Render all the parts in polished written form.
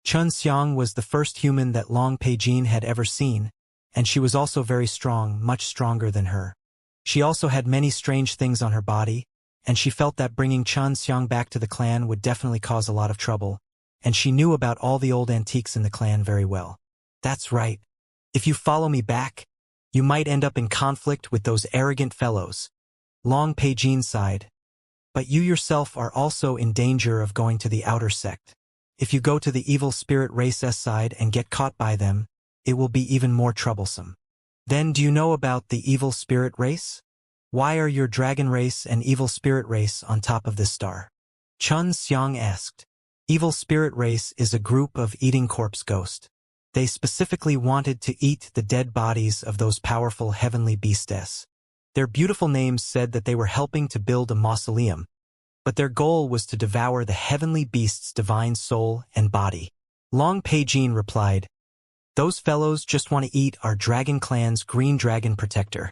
Chun Xiang was the first human that Long Peijin had ever seen, and she was also very strong, much stronger than her. She also had many strange things on her body, and she felt that bringing Chun Xiang back to the clan would definitely cause a lot of trouble, and she knew about all the old antiques in the clan very well. That's right. If you follow me back, you might end up in conflict with those arrogant fellows. Long Peijin sighed. But you yourself are also in danger of going to the outer sect. If you go to the evil spirit race's side and get caught by them, it will be even more troublesome. Then do you know about the evil spirit race? Why are your dragon race and evil spirit race on top of this star? Chun Xiang asked. Evil spirit race is a group of eating corpse ghosts. They specifically wanted to eat the dead bodies of those powerful heavenly beasts. Their beautiful names said that they were helping to build a mausoleum, but their goal was to devour the heavenly beast's divine soul and body. Long Peijin replied, "Those fellows just want to eat our dragon clan's green dragon protector."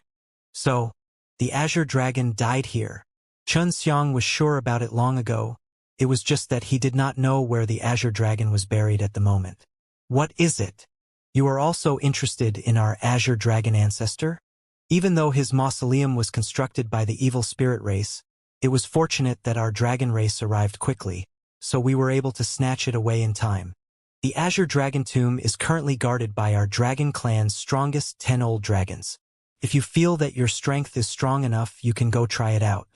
So, the Azure Dragon died here. Chun Xiang was sure about it long ago. It was just that he did not know where the Azure Dragon was buried at the moment. What is it? You are also interested in our Azure Dragon ancestor? Even though his mausoleum was constructed by the evil spirit race, it was fortunate that our dragon race arrived quickly, so we were able to snatch it away in time. The Azure Dragon tomb is currently guarded by our dragon clan's strongest 10 old dragons. If you feel that your strength is strong enough, you can go try it out.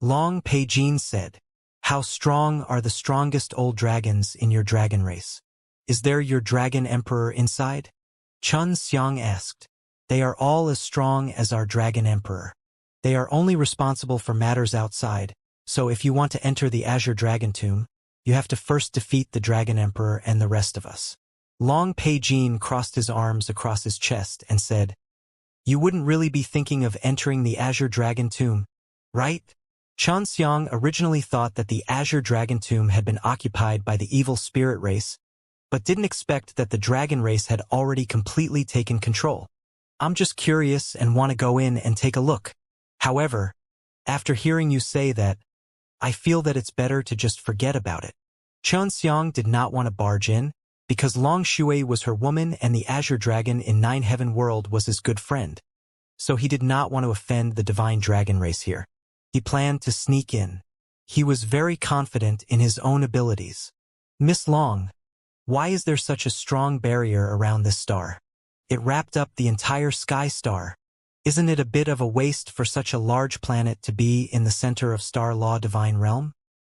Long Peijin said, "How strong are the strongest old dragons in your dragon race? Is there your dragon emperor inside?" Chun Xiang asked. "They are all as strong as our dragon emperor. They are only responsible for matters outside, so if you want to enter the Azure Dragon tomb, you have to first defeat the dragon emperor and the rest of us." Long Peijin crossed his arms across his chest and said, "You wouldn't really be thinking of entering the Azure Dragon tomb, right?" Chun Xiang originally thought that the Azure Dragon tomb had been occupied by the evil spirit race, but didn't expect that the dragon race had already completely taken control. "I'm just curious and want to go in and take a look. However, after hearing you say that, I feel that it's better to just forget about it." Chun Xiang did not want to barge in, because Long Shui was her woman and the Azure Dragon in Nine Heaven World was his good friend. So he did not want to offend the divine dragon race here. He planned to sneak in. He was very confident in his own abilities. "Miss Long, why is there such a strong barrier around this star? It wrapped up the entire sky star. Isn't it a bit of a waste for such a large planet to be in the center of Star Law Divine Realm?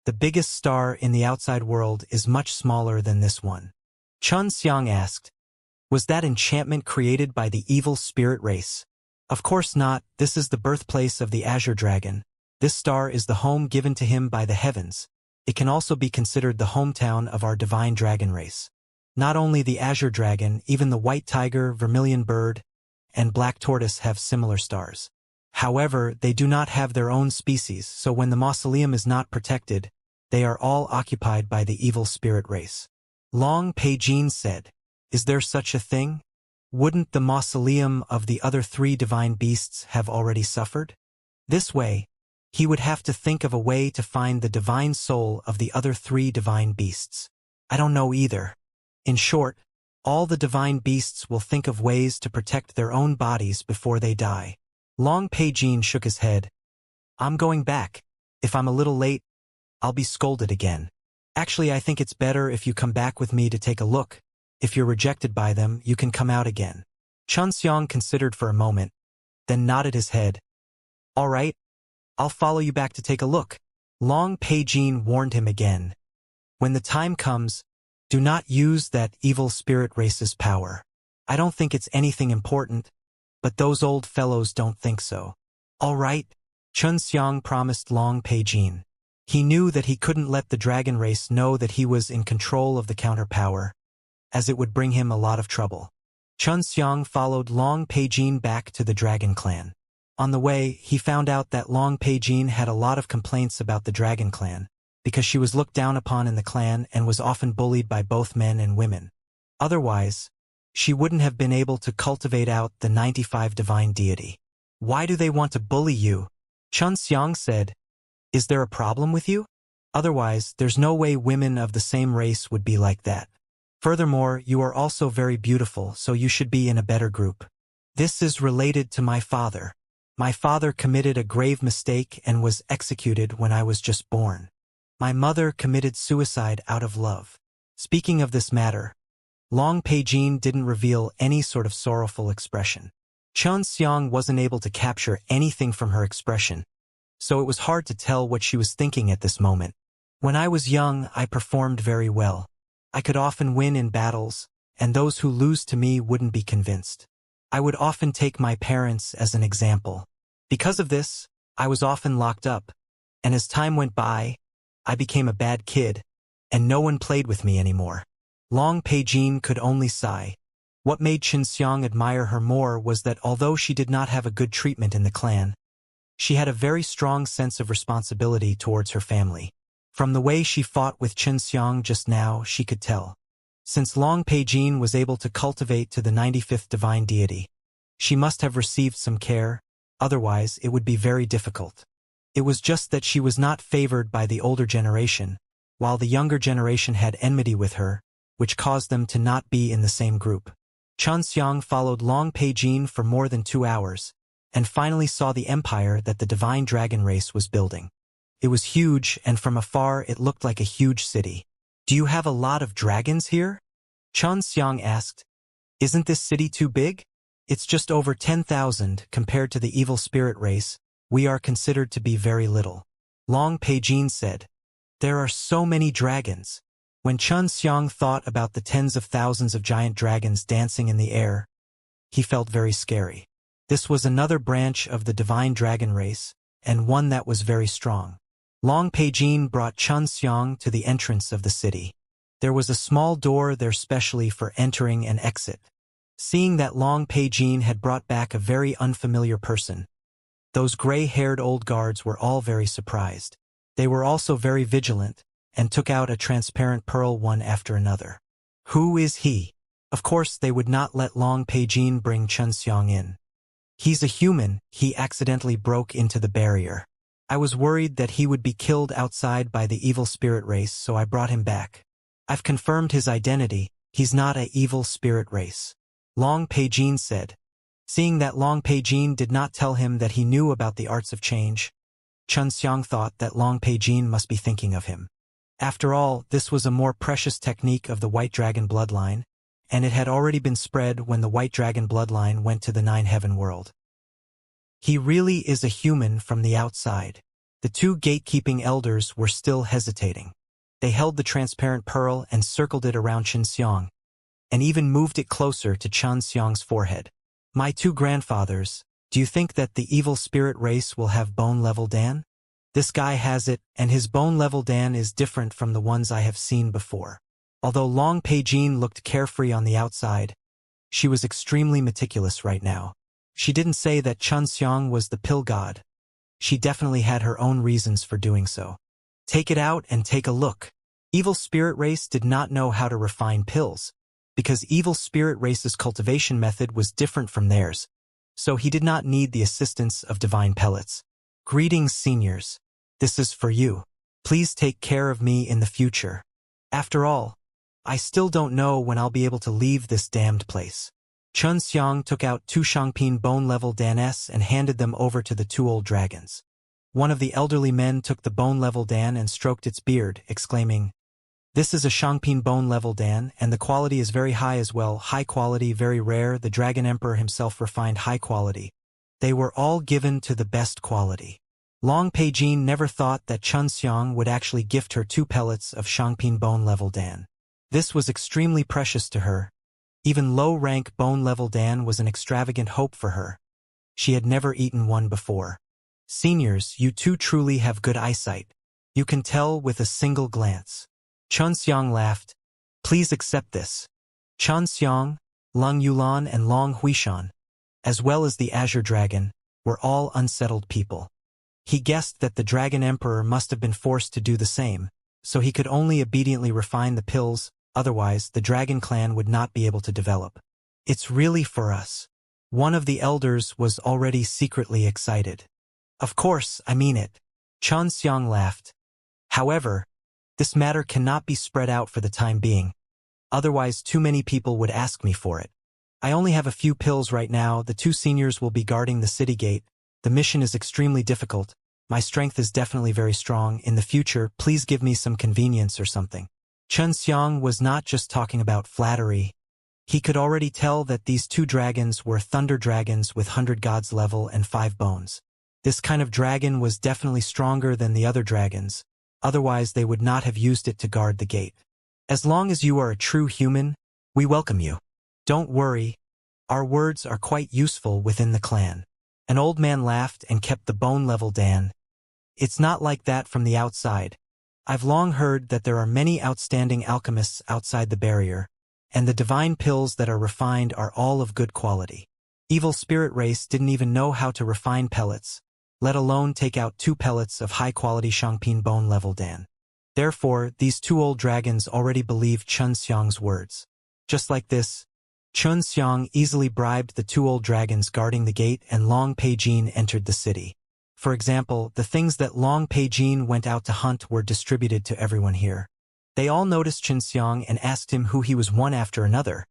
The biggest star in the outside world is much smaller than this one." Chun Xiang asked, "Was that enchantment created by the evil spirit race?" "Of course not. This is the birthplace of the Azure Dragon. This star is the home given to him by the heavens. It can also be considered the hometown of our divine dragon race. Not only the Azure Dragon, even the White Tiger, Vermilion Bird, and Black Tortoise have similar stars. However, they do not have their own species, so when the mausoleum is not protected, they are all occupied by the evil spirit race." Long Peijin said, "Is there such a thing? Wouldn't the mausoleum of the other 3 divine beasts have already suffered? This way, he would have to think of a way to find the divine soul of the other 3 divine beasts. I don't know either. In short, all the divine beasts will think of ways to protect their own bodies before they die." Long Peijin shook his head. "I'm going back. If I'm a little late, I'll be scolded again. Actually, I think it's better if you come back with me to take a look. If you're rejected by them, you can come out again." Chun Xiang considered for a moment, then nodded his head. "All right, I'll follow you back to take a look." Long Peijin warned him again. "When the time comes, do not use that evil spirit race's power. I don't think it's anything important, but those old fellows don't think so." "All right," Chun Xiang promised Long Peijin. He knew that he couldn't let the dragon race know that he was in control of the counterpower, as it would bring him a lot of trouble. Chun Xiang followed Long Peijin back to the dragon clan. On the way, he found out that Long Peijin had a lot of complaints about the dragon clan, because she was looked down upon in the clan and was often bullied by both men and women. Otherwise, she wouldn't have been able to cultivate out the 95 divine deity. "Why do they want to bully you?" Chun Xiang said. "Is there a problem with you? Otherwise, there's no way women of the same race would be like that." Furthermore, you are also very beautiful, so you should be in a better group. This is related to my father. My father committed a grave mistake and was executed when I was just born. My mother committed suicide out of love. Speaking of this matter, Long Peijin didn't reveal any sort of sorrowful expression. Xianxia wasn't able to capture anything from her expression, so it was hard to tell what she was thinking at this moment. When I was young, I performed very well. I could often win in battles, and those who lose to me wouldn't be convinced. I would often take my parents as an example. Because of this, I was often locked up, and as time went by, I became a bad kid, and no one played with me anymore. Long Peijin could only sigh. What made Xianxia admire her more was that although she did not have a good treatment in the clan, she had a very strong sense of responsibility towards her family. From the way she fought with Xianxia just now, she could tell. Since Long Peijin was able to cultivate to the 95th divine deity, she must have received some care, otherwise it would be very difficult. It was just that she was not favored by the older generation, while the younger generation had enmity with her, which caused them to not be in the same group. Xianxia followed Long Peijin for more than 2 hours, and finally saw the empire that the divine dragon race was building. It was huge, and from afar it looked like a huge city. Do you have a lot of dragons here? Xianxia asked. Isn't this city too big? It's just over 10,000 compared to the evil spirit race. We are considered to be very little. Long Peijin said. There are so many dragons. When Xianxia thought about the tens of thousands of giant dragons dancing in the air, he felt very scary. This was another branch of the divine dragon race, and one that was very strong. Long Peijin brought Xianxia to the entrance of the city. There was a small door there specially for entering and exit. Seeing that Long Peijin had brought back a very unfamiliar person, those gray-haired old guards were all very surprised. They were also very vigilant, and took out a transparent pearl one after another. Who is he? Of course they would not let Long Peijin bring Xianxia in. He's a human, he accidentally broke into the barrier. I was worried that he would be killed outside by the evil spirit race, so I brought him back. I've confirmed his identity, he's not a evil spirit race. Long Peijin said. Seeing that Long Peijin did not tell him that he knew about the arts of change, Xianxia thought that Long Peijin must be thinking of him. After all, this was a more precious technique of the White Dragon bloodline, and it had already been spread when the White Dragon bloodline went to the Nine-Heaven world. He really is a human from the outside. The two gatekeeping elders were still hesitating. They held the transparent pearl and circled it around Xianxia, and even moved it closer to Xianxia's forehead. My two grandfathers, do you think that the evil spirit race will have bone-level Dan? This guy has it, and his bone-level Dan is different from the ones I have seen before. Although Long Peijin looked carefree on the outside, she was extremely meticulous right now. She didn't say that Xianxia was the pill god. She definitely had her own reasons for doing so. Take it out and take a look. Evil spirit race did not know how to refine pills, because evil spirit race's cultivation method was different from theirs, so he did not need the assistance of divine pellets. Greetings, seniors. This is for you. Please take care of me in the future. After all, I still don't know when I'll be able to leave this damned place. Xianxia took out 2 Shangpin bone-level Dan-s and handed them over to the 2 old dragons. One of the elderly men took the bone-level Dan and stroked its beard, exclaiming, "This is a Shangpin bone-level Dan, and the quality is very high as well, high quality, very rare. The Dragon Emperor himself refined high quality. They were all given to the best quality." Long Peijin never thought that Xianxia would actually gift her 2 pellets of Shangpin bone-level Dan. This was extremely precious to her. Even low-rank bone-level Dan was an extravagant hope for her. She had never eaten one before. Seniors, you two truly have good eyesight. You can tell with a single glance. Xianxia laughed. Please accept this. Xianxia, Long Yulan and Long Huishan, as well as the Azure Dragon, were all unsettled people. He guessed that the Dragon Emperor must have been forced to do the same, so he could only obediently refine the pills, otherwise the Dragon Clan would not be able to develop. It's really for us. One of the elders was already secretly excited. Of course, I mean it. Xianxia laughed. However, this matter cannot be spread out for the time being. Otherwise too many people would ask me for it. I only have a few pills right now. The 2 seniors will be guarding the city gate. The mission is extremely difficult. My strength is definitely very strong. In the future, please give me some convenience or something. Xianxia was not just talking about flattery. He could already tell that these 2 dragons were thunder dragons with 100 gods level and 5 bones. This kind of dragon was definitely stronger than the other dragons, otherwise they would not have used it to guard the gate. As long as you are a true human, we welcome you. Don't worry, our words are quite useful within the clan. An old man laughed and kept the bone level down. It's not like that from the outside. I've long heard that there are many outstanding alchemists outside the barrier, and the divine pills that are refined are all of good quality. Evil spirit race didn't even know how to refine pellets, let alone take out 2 pellets of high-quality Shangpin bone level dan. Therefore, these 2 old dragons already believed Xiang's words. Just like this, Xiang easily bribed the 2 old dragons guarding the gate, and Long Peijin entered the city. For example, the things that Long Peijin went out to hunt were distributed to everyone here. They all noticed Xiang and asked him who he was one after another.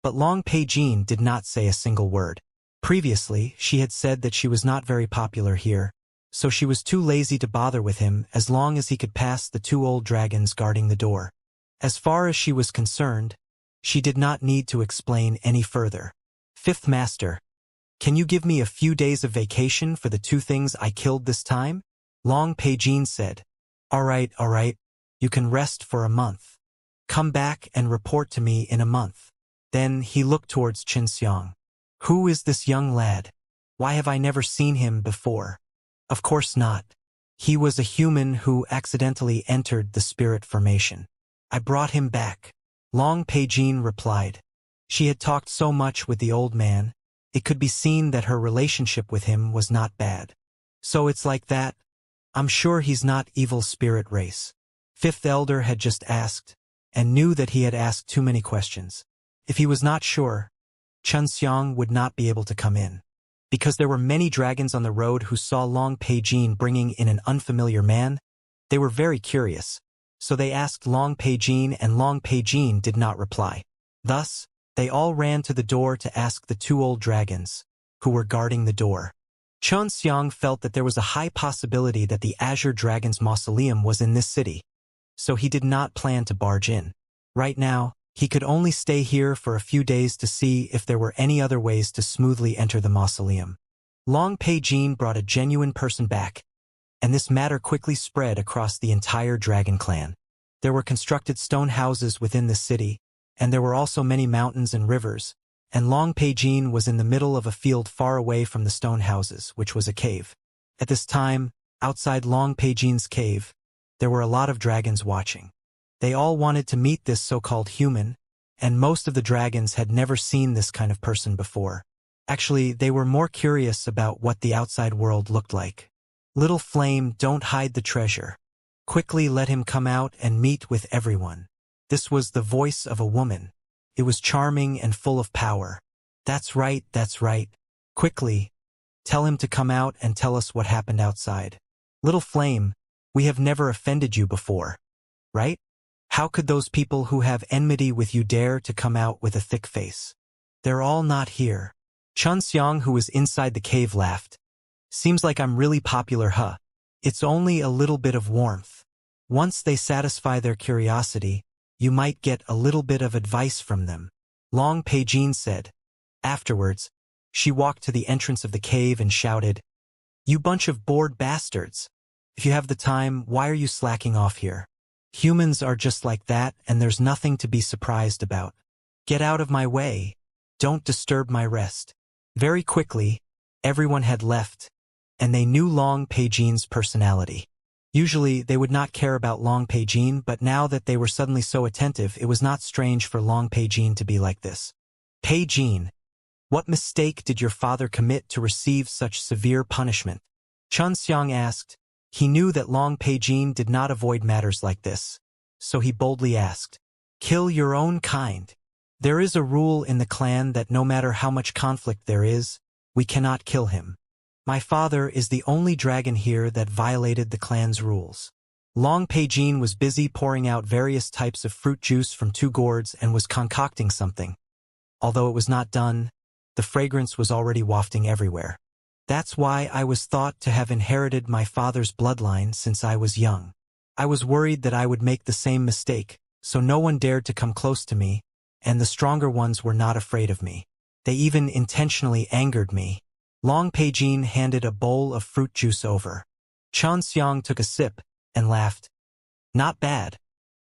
But Long Peijin did not say a single word. Previously, she had said that she was not very popular here, so she was too lazy to bother with him as long as he could pass the 2 old dragons guarding the door. As far as she was concerned, she did not need to explain any further. 5th Master, can you give me a few days of vacation for the 2 things I killed this time? Long Peijin said. All right, you can rest for a month. Come back and report to me in a month. Then he looked towards Xiang. Who is this young lad? Why have I never seen him before? Of course not. He was a human who accidentally entered the spirit formation. I brought him back. Long Peijin replied. She had talked so much with the old man, it could be seen that her relationship with him was not bad. So it's like that? I'm sure he's not evil spirit race. 5th Elder had just asked, and knew that he had asked too many questions. If he was not sure, Xiang would not be able to come in. Because there were many dragons on the road who saw Long Peijin bringing in an unfamiliar man, they were very curious. So they asked Long Peijin, and Long Peijin did not reply. Thus, they all ran to the door to ask the 2 old dragons, who were guarding the door. Xiang felt that there was a high possibility that the Azure Dragon's mausoleum was in this city, so he did not plan to barge in. Right now, he could only stay here for a few days to see if there were any other ways to smoothly enter the mausoleum. Long Peijin brought a genuine person back, and this matter quickly spread across the entire dragon clan. There were constructed stone houses within the city, and there were also many mountains and rivers, and Long Peijin was in the middle of a field far away from the stone houses, which was a cave. At this time, outside Long Peijin's cave, there were a lot of dragons watching. They all wanted to meet this so-called human, and most of the dragons had never seen this kind of person before. Actually, they were more curious about what the outside world looked like. Little Flame, don't hide the treasure. Quickly let him come out and meet with everyone. This was the voice of a woman. It was charming and full of power. That's right. Quickly, tell him to come out and tell us what happened outside. Little Flame, we have never offended you before, right? How could those people who have enmity with you dare to come out with a thick face? They're all not here. Xiang, who was inside the cave, laughed. Seems like I'm really popular, huh? It's only a little bit of warmth. Once they satisfy their curiosity, you might get a little bit of advice from them. Long Peijin said. Afterwards, she walked to the entrance of the cave and shouted, You bunch of bored bastards! If you have the time, why are you slacking off here? Humans are just like that, and there's nothing to be surprised about. Get out of my way. Don't disturb my rest. Very quickly, everyone had left, and they knew Long Peijin's personality. Usually, they would not care about Long Peijin, but now that they were suddenly so attentive, it was not strange for Long Peijin to be like this. Peijin, what mistake did your father commit to receive such severe punishment? Xiang asked. He knew that Long Peijin did not avoid matters like this, so he boldly asked, Kill your own kind. There is a rule in the clan that no matter how much conflict there is, we cannot kill him. My father is the only dragon here that violated the clan's rules. Long Peijin was busy pouring out various types of fruit juice from 2 gourds and was concocting something. Although it was not done, the fragrance was already wafting everywhere. That's why I was thought to have inherited my father's bloodline since I was young. I was worried that I would make the same mistake, so no one dared to come close to me, and the stronger ones were not afraid of me. They even intentionally angered me. Long Peijin handed a bowl of fruit juice over. Xianxia took a sip and laughed. Not bad.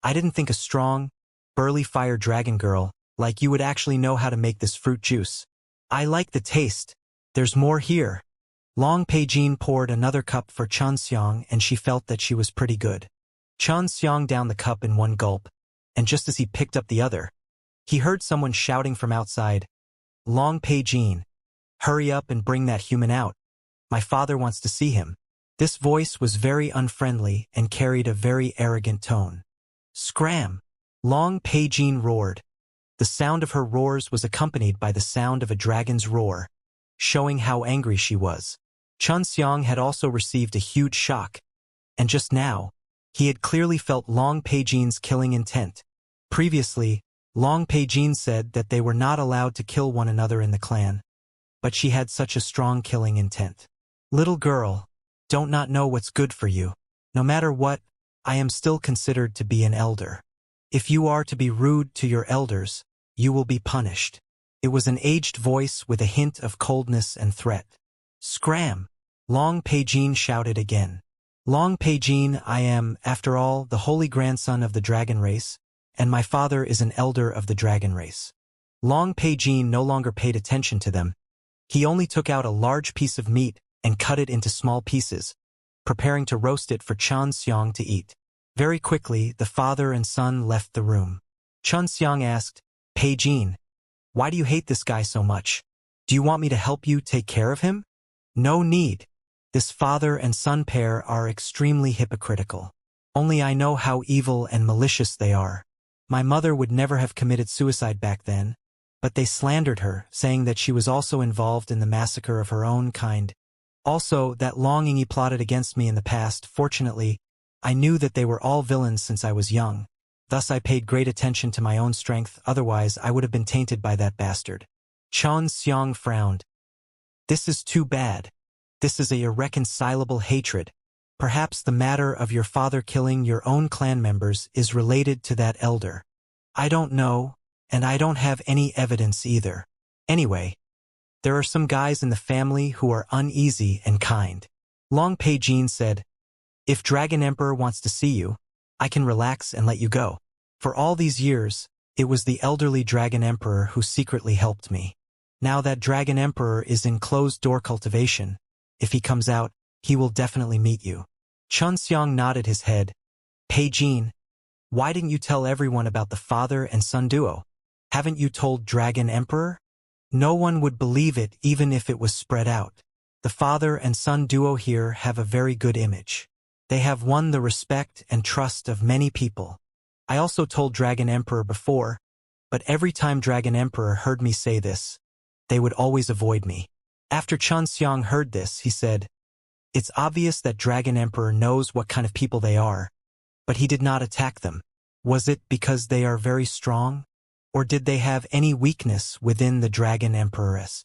I didn't think a strong, burly fire dragon girl like you would actually know how to make this fruit juice. I like the taste. There's more here. Long Peijin poured another cup for Xianxia and she felt that she was pretty good. Xianxia downed the cup in 1 gulp, and just as he picked up the other, he heard someone shouting from outside, "Long Peijin, hurry up and bring that human out. My father wants to see him." This voice was very unfriendly and carried a very arrogant tone. Scram! Long Peijin roared. The sound of her roars was accompanied by the sound of a dragon's roar, showing how angry she was. Xianxia had also received a huge shock, and just now, he had clearly felt Long Peijin's killing intent. Previously, Long Peijin said that they were not allowed to kill one another in the clan, but she had such a strong killing intent. Little girl, don't not know what's good for you. No matter what, I am still considered to be an elder. If you are to be rude to your elders, you will be punished. It was an aged voice with a hint of coldness and threat. Scram! Long Peijin shouted again. Long Peijin, I am, after all, the holy grandson of the dragon race, and my father is an elder of the dragon race. Long Peijin no longer paid attention to them. He only took out a large piece of meat and cut it into small pieces, preparing to roast it for Xianxia to eat. Very quickly, the father and son left the room. Xianxia asked, Peijin, why do you hate this guy so much? Do you want me to help you take care of him? No need. This father and son pair are extremely hypocritical. Only I know how evil and malicious they are. My mother would never have committed suicide back then, but they slandered her, saying that she was also involved in the massacre of her own kind. Also, that Long Yingyi plotted against me in the past. Fortunately, I knew that they were all villains since I was young. Thus I paid great attention to my own strength, otherwise I would have been tainted by that bastard. Xianxia frowned. This is too bad. This is a irreconcilable hatred. Perhaps the matter of your father killing your own clan members is related to that elder. I don't know, and I don't have any evidence either. Anyway, there are some guys in the family who are uneasy and kind. Long Peijin said, if Dragon Emperor wants to see you, I can relax and let you go. For all these years, it was the elderly Dragon Emperor who secretly helped me. Now that Dragon Emperor is in closed-door cultivation, if he comes out, he will definitely meet you. Xianxia nodded his head. Peijin, why didn't you tell everyone about the father and son duo? Haven't you told Dragon Emperor? No one would believe it even if it was spread out. The father and son duo here have a very good image. They have won the respect and trust of many people. I also told Dragon Emperor before, but every time Dragon Emperor heard me say this, they would always avoid me. After Xianxia heard this, he said, it's obvious that Dragon Emperor knows what kind of people they are, but he did not attack them. Was it because they are very strong? Or did they have any weakness within the Dragon Emperoress?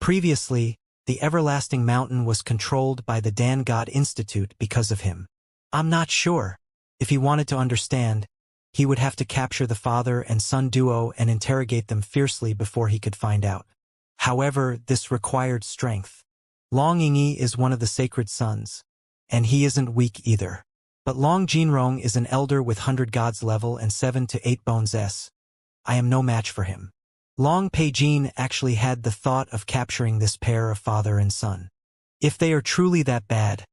Previously, the Everlasting Mountain was controlled by the Dan God Institute because of him. I'm not sure. If he wanted to understand, he would have to capture the father and son duo and interrogate them fiercely before he could find out. However, this required strength. Long Yingyi is one of the sacred sons, and he isn't weak either. But Long Jinrong is an elder with 100 gods level and 7 to 8 bones S. I am no match for him. Long Peijin actually had the thought of capturing this pair of father and son. If they are truly that bad,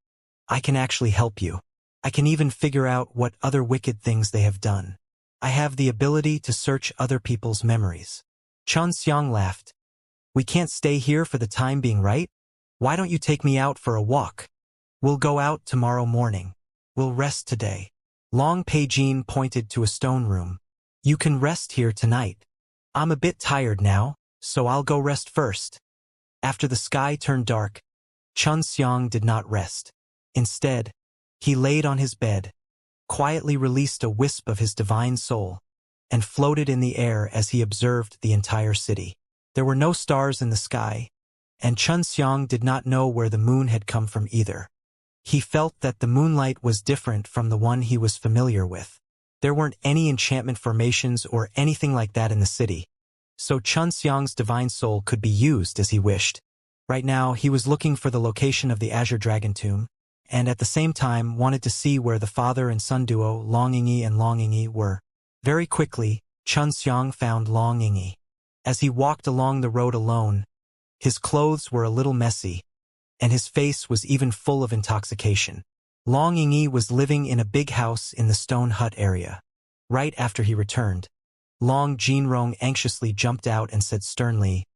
I can actually help you. I can even figure out what other wicked things they have done. I have the ability to search other people's memories. Xianxia laughed. We can't stay here for the time being, right? Why don't you take me out for a walk? We'll go out tomorrow morning. We'll rest today. Long Peijin pointed to a stone room. You can rest here tonight. I'm a bit tired now, so I'll go rest first. After the sky turned dark, Xianxia did not rest. Instead, he laid on his bed, quietly released a wisp of his divine soul, and floated in the air as he observed the entire city. There were no stars in the sky, and Xianxia did not know where the moon had come from either. He felt that the moonlight was different from the one he was familiar with. There weren't any enchantment formations or anything like that in the city, so Xianxia's divine soul could be used as he wished. Right now, he was looking for the location of the Azure Dragon Tomb, and at the same time wanted to see where the father and son duo Long Yingyi and Long Yingyi were. Very quickly, Xianxia found Long Yingyi. As he walked along the road alone, his clothes were a little messy, and his face was even full of intoxication. Long Yingyi was living in a big house in the stone hut area. Right after he returned, Long Jinrong anxiously jumped out and said sternly,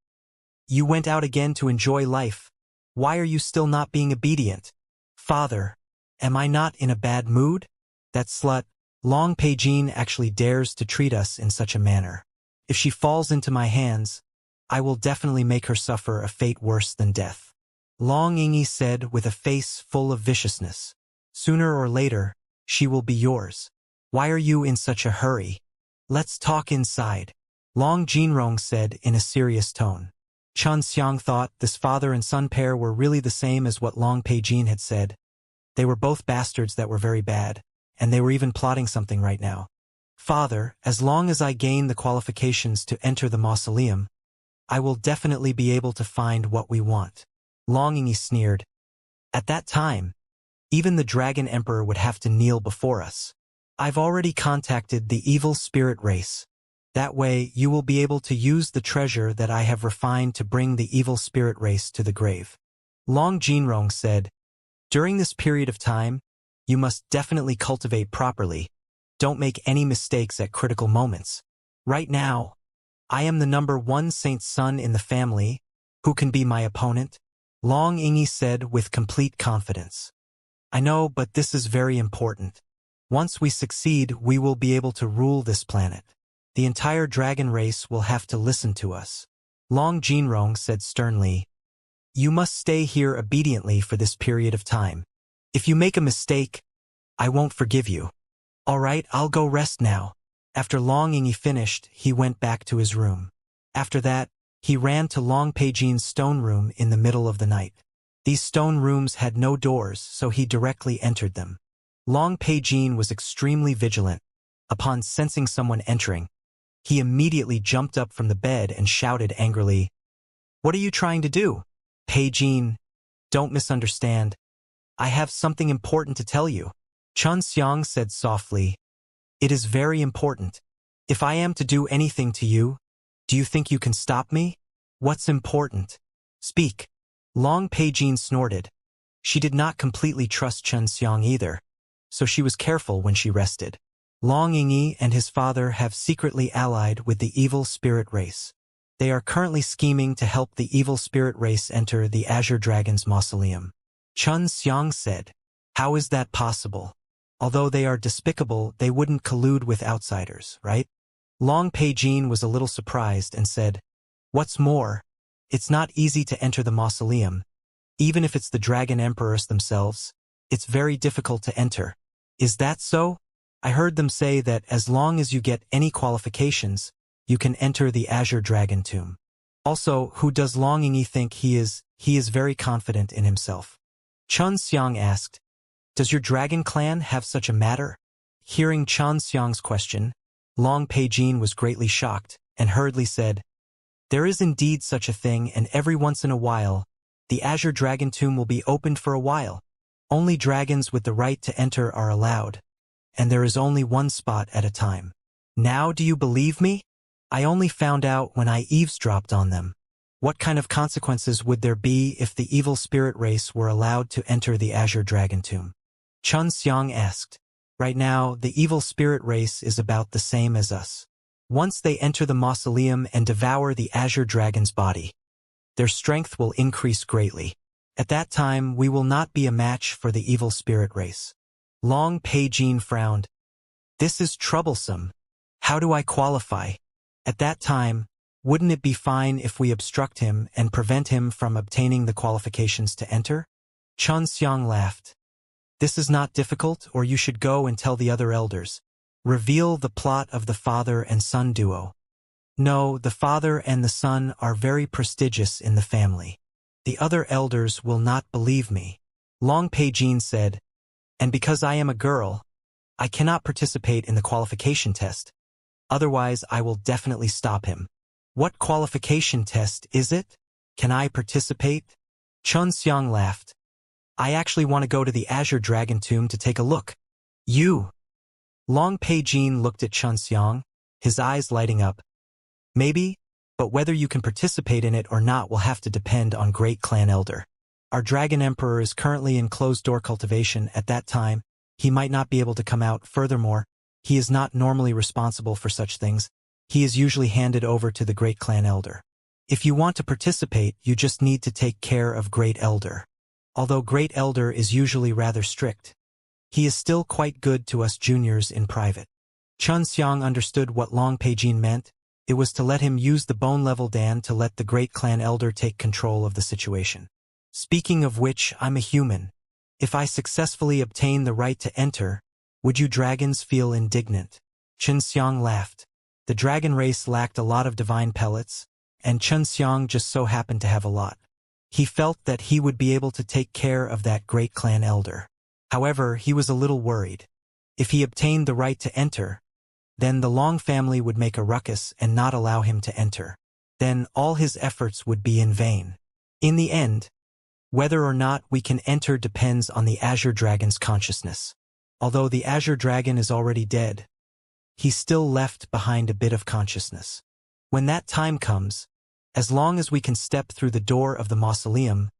"You went out again to enjoy life. Why are you still not being obedient?" "Father, am I not in a bad mood? That slut, Long Peijin, actually dares to treat us in such a manner. If she falls into my hands, I will definitely make her suffer a fate worse than death," Long Yingyi said with a face full of viciousness. "Sooner or later, she will be yours. Why are you in such a hurry? Let's talk inside," Long Jinrong said in a serious tone. Xianxia thought this father and son pair were really the same as what Long Peijin had said. They were both bastards that were very bad, and they were even plotting something right now. "Father, as long as I gain the qualifications to enter the mausoleum, I will definitely be able to find what we want," Long Yingyi sneered. "At that time, even the Dragon Emperor would have to kneel before us. I've already contacted the evil spirit race. That way, you will be able to use the treasure that I have refined to bring the evil spirit race to the grave," Long Jinrong said. "During this period of time, you must definitely cultivate properly. Don't make any mistakes at critical moments. Right now, I am the #1 saint's son in the family. Who can be my opponent?" Long Yingyi said with complete confidence. "I know, but this is very important. Once we succeed, we will be able to rule this planet. The entire dragon race will have to listen to us," Long Jinrong said sternly. "You must stay here obediently for this period of time. If you make a mistake, I won't forgive you." "All right, I'll go rest now." After Long Yingyi finished, he went back to his room. After that, he ran to Long Peijin's stone room in the middle of the night. These stone rooms had no doors, so he directly entered them. Long Peijin was extremely vigilant. Upon sensing someone entering, he immediately jumped up from the bed and shouted angrily, "What are you trying to do?" "Peijin, don't misunderstand. I have something important to tell you," Xianxia said softly. "It is very important. If I am to do anything to you, do you think you can stop me?" "What's important? Speak." Long Peijin snorted. She did not completely trust Xianxia either, so she was careful when she rested. Long Yingyi and his father have secretly allied with the evil spirit race. They are currently scheming to help the evil spirit race enter the Azure Dragon's mausoleum, Xianxia said. "How is that possible? Although they are despicable, they wouldn't collude with outsiders, right?" Long Peijin was a little surprised and said, "What's more, it's not easy to enter the mausoleum. Even if it's the Dragon Emperors themselves, it's very difficult to enter." "Is that so? I heard them say that as long as you get any qualifications, you can enter the Azure Dragon Tomb. Also, who does Long Yingyi think he is? He is very confident in himself." Xianxia asked, "Does your dragon clan have such a matter?" Hearing Xianxia's question, Long Peijin was greatly shocked and hurriedly said, "There is indeed such a thing, and every once in a while, the Azure Dragon Tomb will be opened for a while. Only dragons with the right to enter are allowed, and there is only one spot at a time. Now do you believe me? I only found out when I eavesdropped on them. What kind of consequences would there be if the evil spirit race were allowed to enter the Azure Dragon Tomb?" Xianxia asked. "Right now, the evil spirit race is about the same as us. Once they enter the mausoleum and devour the Azure Dragon's body, their strength will increase greatly. At that time, we will not be a match for the evil spirit race." Long Peijin frowned. "This is troublesome. How do I qualify? At that time, wouldn't it be fine if we obstruct him and prevent him from obtaining the qualifications to enter?" Xianxia laughed. This is not difficult, or you should go and tell the other elders. Reveal the plot of the father and son duo. No, the father and the son are very prestigious in the family. The other elders will not believe me. Long Pei-jin said, and because I am a girl, I cannot participate in the qualification test. Otherwise, I will definitely stop him. What qualification test is it? Can I participate? Xianxia laughed. I actually want to go to the Azure Dragon Tomb to take a look. You. Long Pei-jin looked at Xianxia, his eyes lighting up. Maybe, but whether you can participate in it or not will have to depend on Great Clan Elder. Our Dragon Emperor is currently in closed-door cultivation. At that time, he might not be able to come out. Furthermore, he is not normally responsible for such things. He is usually handed over to the Great Clan Elder. If you want to participate, you just need to take care of Great Elder. Although Great Elder is usually rather strict, he is still quite good to us juniors in private. Xianxia understood what Long Pei-jin meant. It was to let him use the bone-level Dan to let the Great Clan Elder take control of the situation. Speaking of which, I'm a human. If I successfully obtain the right to enter, would you dragons feel indignant? Xianxia laughed. The dragon race lacked a lot of divine pellets, and Xianxia just so happened to have a lot. He felt that he would be able to take care of that Great Clan Elder. However, he was a little worried. If he obtained the right to enter, then the Long family would make a ruckus and not allow him to enter. Then all his efforts would be in vain. In the end, whether or not we can enter depends on the Azure Dragon's consciousness. Although the Azure Dragon is already dead, he still left behind a bit of consciousness. When that time comes, as long as we can step through the door of the mausoleum,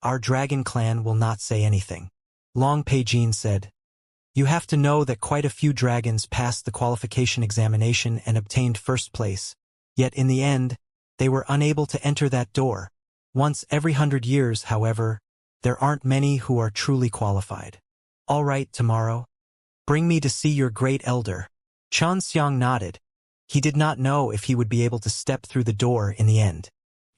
our dragon clan will not say anything. Long Pei-jin said, you have to know that quite a few dragons passed the qualification examination and obtained first place, yet in the end, they were unable to enter that door. Once every 100 years, however, there aren't many who are truly qualified. All right, tomorrow. Bring me to see your great elder. Xianxia nodded. He did not know if he would be able to step through the door in the end.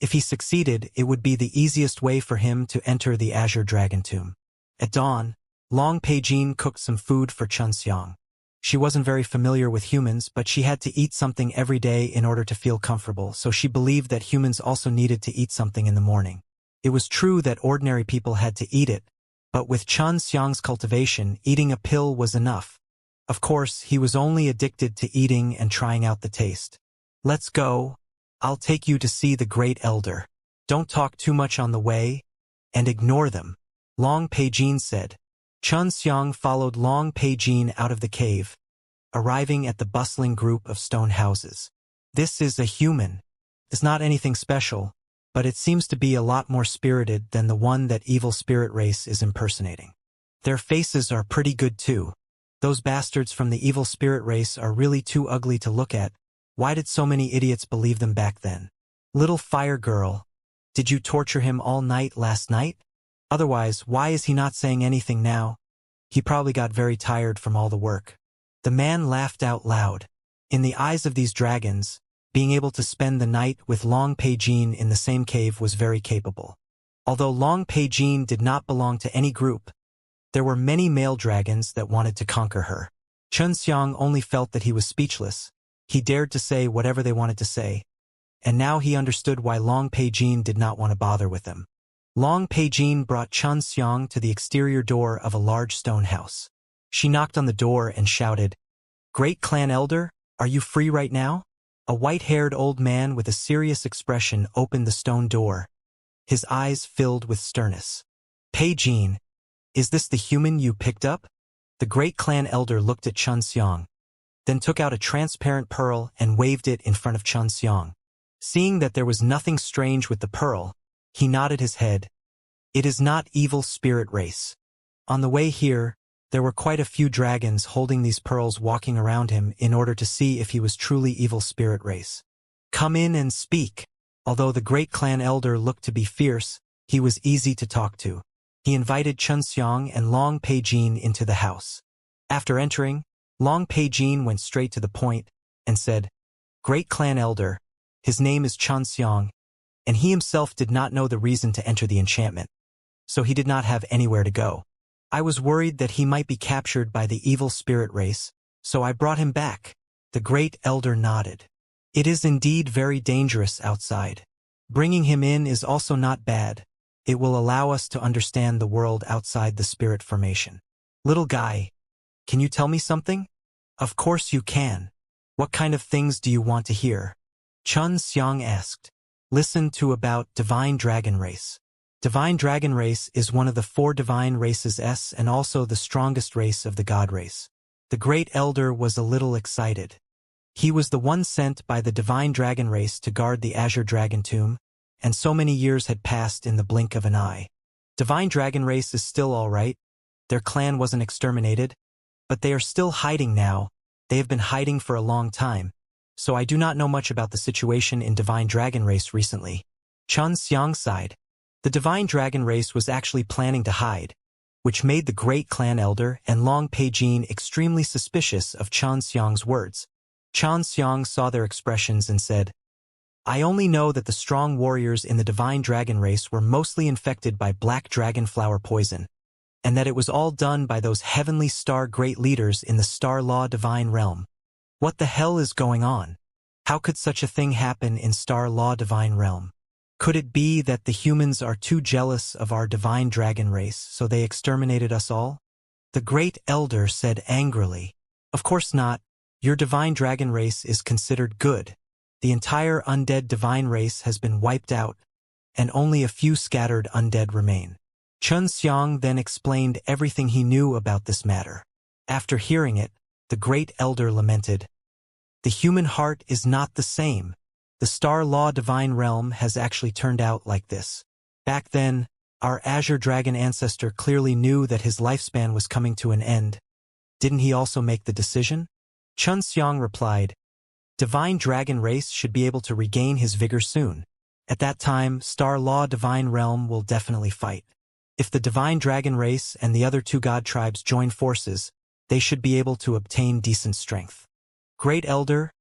If he succeeded, it would be the easiest way for him to enter the Azure Dragon Tomb. At dawn, Long Pei-jin cooked some food for Xianxia. She wasn't very familiar with humans, but she had to eat something every day in order to feel comfortable, so she believed that humans also needed to eat something in the morning. It was true that ordinary people had to eat it, but with Xianxia's cultivation, eating a pill was enough. Of course, he was only addicted to eating and trying out the taste. Let's go. I'll take you to see the Great Elder. Don't talk too much on the way, and ignore them. Long Pei-jin said. Xianxia followed Long Pei-jin out of the cave, arriving at the bustling group of stone houses. This is a human. It's not anything special, but it seems to be a lot more spirited than the one that evil spirit race is impersonating. Their faces are pretty good too. Those bastards from the evil spirit race are really too ugly to look at. Why did so many idiots believe them back then? Little fire girl, did you torture him all night last night? Otherwise, why is he not saying anything now? He probably got very tired from all the work. The man laughed out loud. In the eyes of these dragons, being able to spend the night with Long Pei-jin in the same cave was very capable. Although Long Pei-jin did not belong to any group, there were many male dragons that wanted to conquer her. Xianxia only felt that he was speechless. He dared to say whatever they wanted to say, and now he understood why Long Pei-jin did not want to bother with them. Long Pei-jin brought Xianxia to the exterior door of a large stone house. She knocked on the door and shouted, Great Clan Elder, are you free right now? A white-haired old man with a serious expression opened the stone door, his eyes filled with sternness. Pei-jin, is this the human you picked up? The Great Clan Elder looked at Xianxia, then took out a transparent pearl and waved it in front of Xianxia. Seeing that there was nothing strange with the pearl, he nodded his head. It is not evil spirit race. On the way here, there were quite a few dragons holding these pearls walking around him in order to see if he was truly evil spirit race. Come in and speak. Although the Great Clan Elder looked to be fierce, he was easy to talk to. He invited Xianxia and Long Pei-jin into the house. After entering, Long Pei-jin went straight to the point and said, Great Clan Elder, his name is Xianxia, and he himself did not know the reason to enter the enchantment, so he did not have anywhere to go. I was worried that he might be captured by the evil spirit race, so I brought him back. The great elder nodded. It is indeed very dangerous outside. Bringing him in is also not bad. It will allow us to understand the world outside the spirit formation. Little guy, can you tell me something? Of course you can. What kind of things do you want to hear? Xianxia asked. Listen to about Divine Dragon Race. Divine Dragon Race is one of the 4 divine races and also the strongest race of the God race. The great elder was a little excited. He was the one sent by the Divine Dragon Race to guard the Azure Dragon Tomb, and so many years had passed in the blink of an eye. Divine Dragon Race is still all right. Their clan wasn't exterminated, but they are still hiding now. They have been hiding for a long time, so I do not know much about the situation in Divine Dragon Race recently. Xianxia sighed. The Divine Dragon Race was actually planning to hide, which made the great clan elder and Long Peijin extremely suspicious of Xianxia's words. Xianxia saw their expressions and said, I only know that the strong warriors in the Divine Dragon Race were mostly infected by black dragon flower poison, and that it was all done by those heavenly star great leaders in the Star Law Divine Realm. What the hell is going on? How could such a thing happen in Star Law Divine Realm? Could it be that the humans are too jealous of our Divine Dragon Race, so they exterminated us all? The great elder said angrily, Of course not. Your Divine Dragon Race is considered good. The entire undead divine race has been wiped out, and only a few scattered undead remain. Xianxia then explained everything he knew about this matter. After hearing it, the great elder lamented, The human heart is not the same. The Star Law Divine Realm has actually turned out like this. Back then, our Azure Dragon ancestor clearly knew that his lifespan was coming to an end. Didn't he also make the decision? Xianxia replied, Divine Dragon Race should be able to regain his vigor soon. At that time, Star Law Divine Realm will definitely fight. If the Divine Dragon Race and the other 2 god tribes join forces, they should be able to obtain decent strength. Great Elder,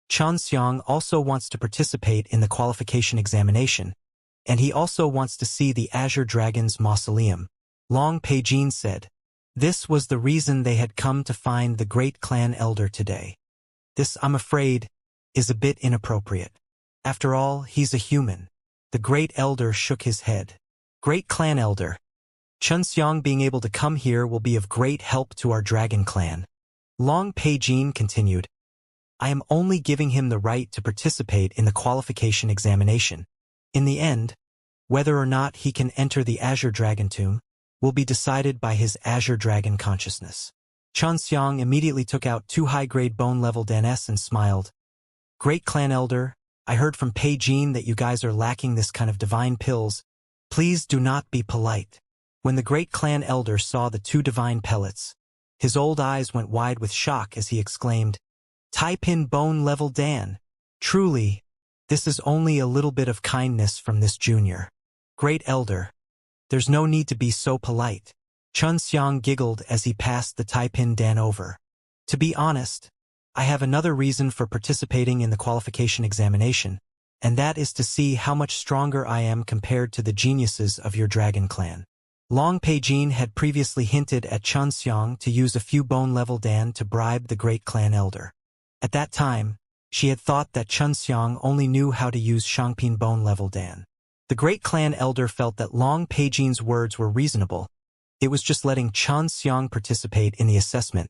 Xianxia also wants to participate in the qualification examination, and he also wants to see the Azure Dragon's mausoleum. Long Peijin said. This was the reason they had come to find the great clan elder today. This, I'm afraid, is a bit inappropriate. After all, he's a human. The great elder shook his head. Great clan elder, Xianxia being able to come here will be of great help to our dragon clan. Long Peijin continued, I am only giving him the right to participate in the qualification examination. In the end, whether or not he can enter the Azure Dragon Tomb will be decided by his Azure Dragon consciousness. Xianxia immediately took out 2 high-grade bone-level DNS and smiled. Great clan elder, I heard from Peijin that you guys are lacking this kind of divine pills. Please do not be polite. When the great clan elder saw the 2 divine pellets, his old eyes went wide with shock as he exclaimed, Taipin bone-level Dan. Truly, this is only a little bit of kindness from this junior. Great elder, there's no need to be so polite. Xianxia giggled as he passed the Taipin Dan over. To be honest, I have another reason for participating in the qualification examination, and that is to see how much stronger I am compared to the geniuses of your dragon clan. Long Peijin had previously hinted at Xianxia to use a few bone-level Dan to bribe the great clan elder. At that time, she had thought that Xianxia only knew how to use Shangpin bone-level Dan. The great clan elder felt that Long Peijin's words were reasonable. It was just letting Xianxia participate in the assessment,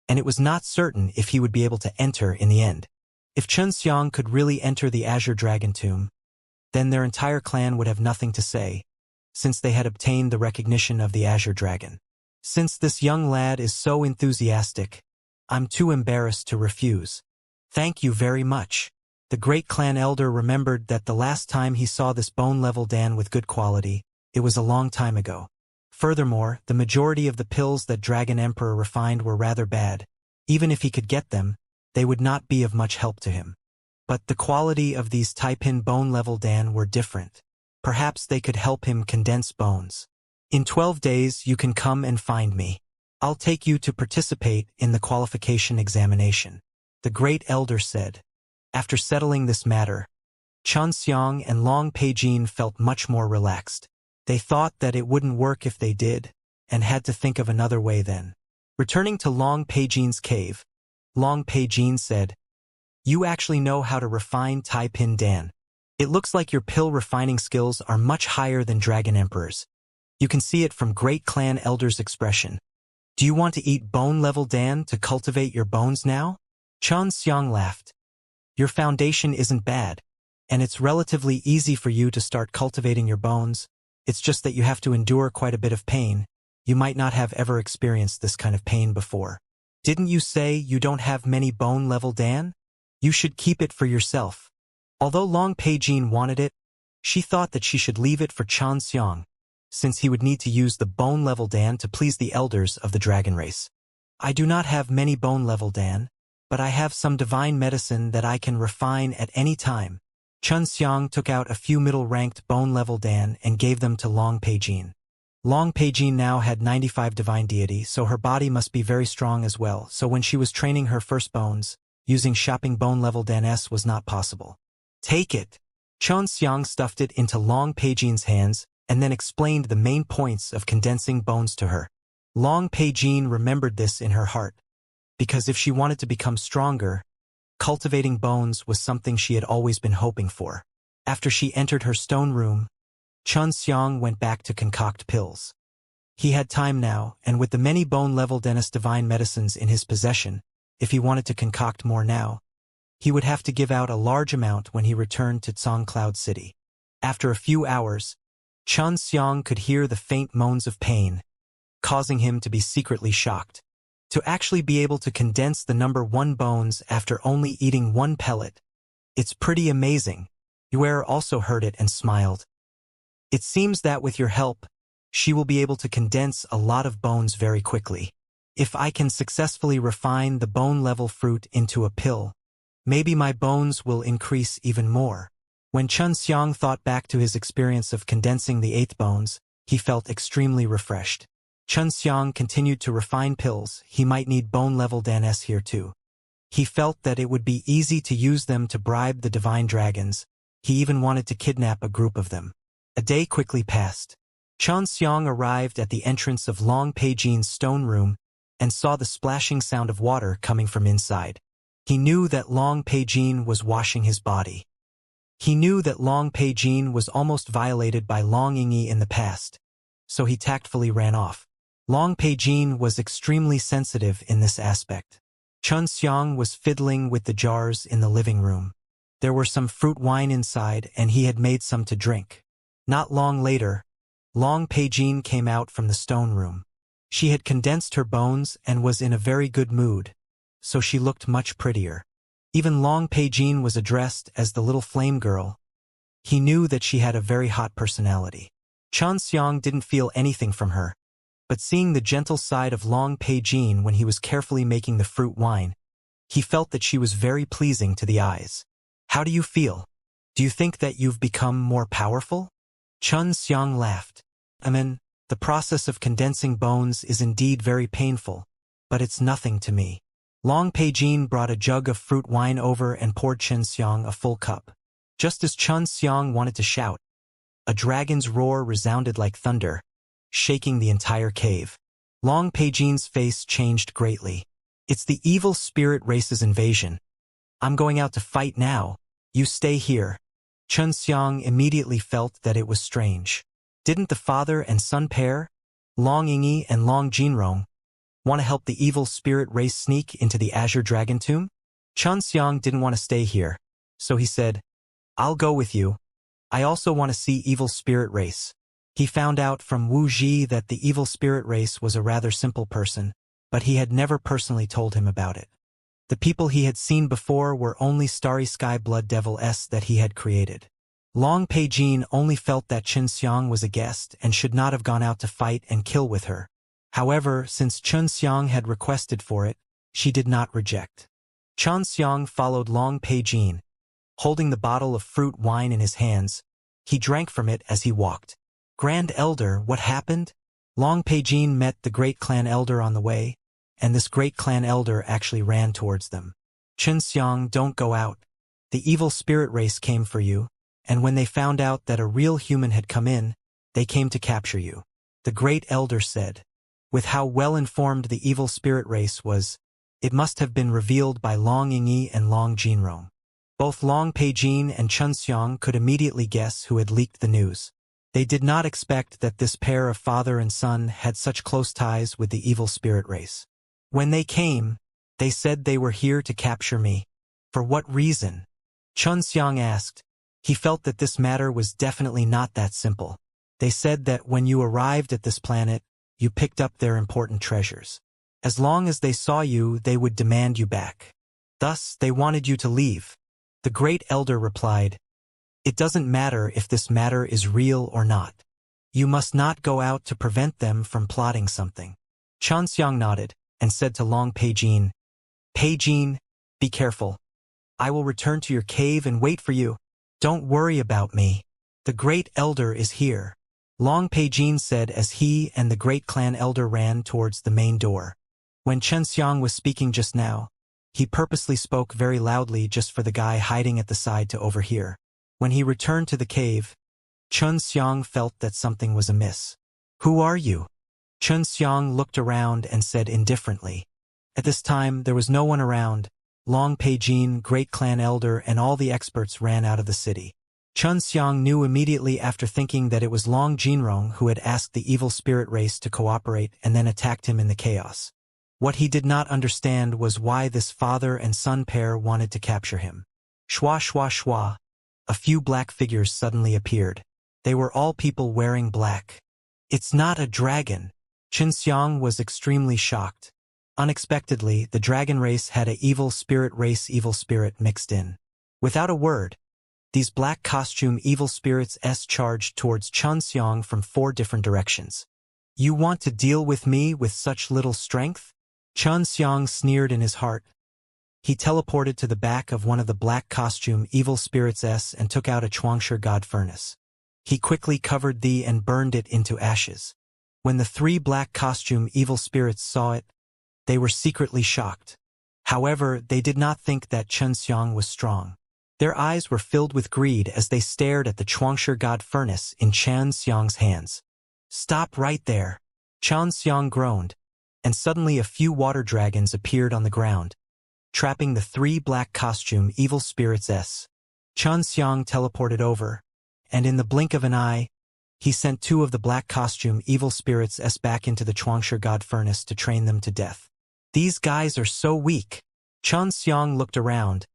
and it was not certain if he would be able to enter in the end. If Xianxia could really enter the Azure Dragon Tomb, then their entire clan would have nothing to say, since they had obtained the recognition of the Azure Dragon. Since this young lad is so enthusiastic, I'm too embarrassed to refuse. Thank you very much. The great clan elder remembered that the last time he saw this bone-level Dan with good quality, it was a long time ago. Furthermore, the majority of the pills that Dragon Emperor refined were rather bad. Even if he could get them, they would not be of much help to him. But the quality of these Taipin bone-level Dan were different. Perhaps they could help him condense bones. In 12 days you can come and find me. I'll take you to participate in the qualification examination, the great elder said. After settling this matter, Xianxia and Long Peijin felt much more relaxed. They thought that it wouldn't work if they did, and had to think of another way then. Returning to Long Peijin's cave, Long Peijin said, "You actually know how to refine Tai Pin Dan. It looks like your pill refining skills are much higher than Dragon Emperor's. You can see it from Great Clan Elder's expression. Do you want to eat bone-level Dan to cultivate your bones now?" Xianxia laughed. "Your foundation isn't bad, and it's relatively easy for you to start cultivating your bones. It's just that you have to endure quite a bit of pain. You might not have ever experienced this kind of pain before. Didn't you say you don't have many bone-level Dan? You should keep it for yourself." Although Long Peijin wanted it, she thought that she should leave it for Xianxia, since he would need to use the bone-level Dan to please the elders of the dragon race. "I do not have many bone-level Dan, but I have some divine medicine that I can refine at any time." Xianxia took out a few middle-ranked bone-level Dan and gave them to Long Peijin. Long Peijin now had 95 divine deity, so her body must be very strong as well, so when she was training her first bones, using shopping bone-level Dan-s was not possible. "Take it." Xianxia stuffed it into Long Peijin's hands and then explained the main points of condensing bones to her. Long Peijin remembered this in her heart, because if she wanted to become stronger, cultivating bones was something she had always been hoping for. After she entered her stone room, Xianxia went back to concoct pills. He had time now, and with the many bone-level dentist divine medicines in his possession, if he wanted to concoct more now, he would have to give out a large amount when he returned to Tsong Cloud City. After a few hours, Xianxia could hear the faint moans of pain, causing him to be secretly shocked. To actually be able to condense the number 1 bones after only eating 1 pellet, it's pretty amazing. Yue also heard it and smiled. "It seems that with your help, she will be able to condense a lot of bones very quickly. If I can successfully refine the bone-level fruit into a pill, maybe my bones will increase even more." When Xianxia thought back to his experience of condensing the 8th bones, he felt extremely refreshed. Xianxia continued to refine pills. He might need bone-level Dan-s here too. He felt that it would be easy to use them to bribe the divine dragons. He even wanted to kidnap a group of them. A day quickly passed. Xianxia arrived at the entrance of Long Peijin's stone room and saw the splashing sound of water coming from inside. He knew that Long Peijin was washing his body. He knew that Long Peijin was almost violated by Long Yingyi in the past, so he tactfully ran off. Long Peijin was extremely sensitive in this aspect. Xianxia was fiddling with the jars in the living room. There were some fruit wine inside, and he had made some to drink. Not long later, Long Peijin came out from the stone room. She had condensed her bones and was in a very good mood, so she looked much prettier. Even Long Peijin was addressed as the little flame girl. He knew that she had a very hot personality. Xianxia didn't feel anything from her, but seeing the gentle side of Long Peijin when he was carefully making the fruit wine, he felt that she was very pleasing to the eyes. "How do you feel? Do you think that you've become more powerful?" Xianxia laughed. The process of condensing bones is indeed very painful, but it's nothing to me." Long Peijin brought a jug of fruit wine over and poured Xianxia a full cup. Just as Xianxia wanted to shout, a dragon's roar resounded like thunder, shaking the entire cave. Long Peijin's face changed greatly. "It's the evil spirit race's invasion. I'm going out to fight now. You stay here." Xianxia immediately felt that it was strange. Didn't the father and son pair, Long Yingyi and Long Jinrong, want to help the evil spirit race sneak into the Azure Dragon Tomb? Xianxia didn't want to stay here, so he said, "I'll go with you. I also want to see evil spirit race." He found out from Wu Ji that the evil spirit race was a rather simple person, but he had never personally told him about it. The people he had seen before were only Starry Sky Blood Devil-s that he had created. Long Peijin only felt that Xianxia was a guest and should not have gone out to fight and kill with her. However, since Xianxia had requested for it, she did not reject. Xianxia followed Long Peijin. Holding the bottle of fruit wine in his hands, he drank from it as he walked. "Grand Elder, what happened?" Long Peijin met the Great Clan Elder on the way, and this Great Clan Elder actually ran towards them. "Xianxia, don't go out. The evil spirit race came for you, and when they found out that a real human had come in, they came to capture you," the Great Elder said. With how well-informed the evil spirit race was, it must have been revealed by Long Yingyi and Long Jinrong. Both Long Peijin and Xianxia could immediately guess who had leaked the news. They did not expect that this pair of father and son had such close ties with the evil spirit race. When they came, they said they were here to capture me. For what reason? Xianxia asked. He felt that this matter was definitely not that simple. They said that when you arrived at this planet, you picked up their important treasures. As long as they saw you, they would demand you back. Thus, they wanted you to leave. The Great Elder replied, "It doesn't matter if this matter is real or not. You must not go out to prevent them from plotting something." Xianxia nodded and said to Long Peijin, "Peijin, be careful. I will return to your cave and wait for you. Don't worry about me. The Great Elder is here." Long Peijin said as he and the Great Clan Elder ran towards the main door. When Xianxia was speaking just now, he purposely spoke very loudly just for the guy hiding at the side to overhear. When he returned to the cave, Xianxia felt that something was amiss. "Who are you?" Xianxia looked around and said indifferently. At this time, there was no one around. Long Peijin, Great Clan Elder, and all the experts ran out of the city. Xianxia knew immediately after thinking that it was Long Jinrong who had asked the evil spirit race to cooperate and then attacked him in the chaos. What he did not understand was why this father and son pair wanted to capture him. Shwa shwa shwa. A few black figures suddenly appeared. They were all people wearing black. "It's not a dragon." Xianxia was extremely shocked. Unexpectedly, the dragon race had a evil spirit mixed in. Without a word, these black costume evil spirits charged towards Xianxia from 4 different directions. "You want to deal with me with such little strength?" Xianxia sneered in his heart. He teleported to the back of one of the black costume evil spirits and took out a Xianxia god furnace. He quickly covered thee and burned it into ashes. When the 3 black costume evil spirits saw it, they were secretly shocked. However, they did not think that Xianxia was strong. Their eyes were filled with greed as they stared at the Xianxia god furnace in Xianxia's hands. "Stop right there!" Xianxia groaned, and suddenly a few water dragons appeared on the ground, trapping the 3 black costume evil spirits. Xianxia teleported over, and in the blink of an eye, he sent 2 of the black costume evil spirits back into the Xianxia god furnace to train them to death. "These guys are so weak." Xianxia looked around,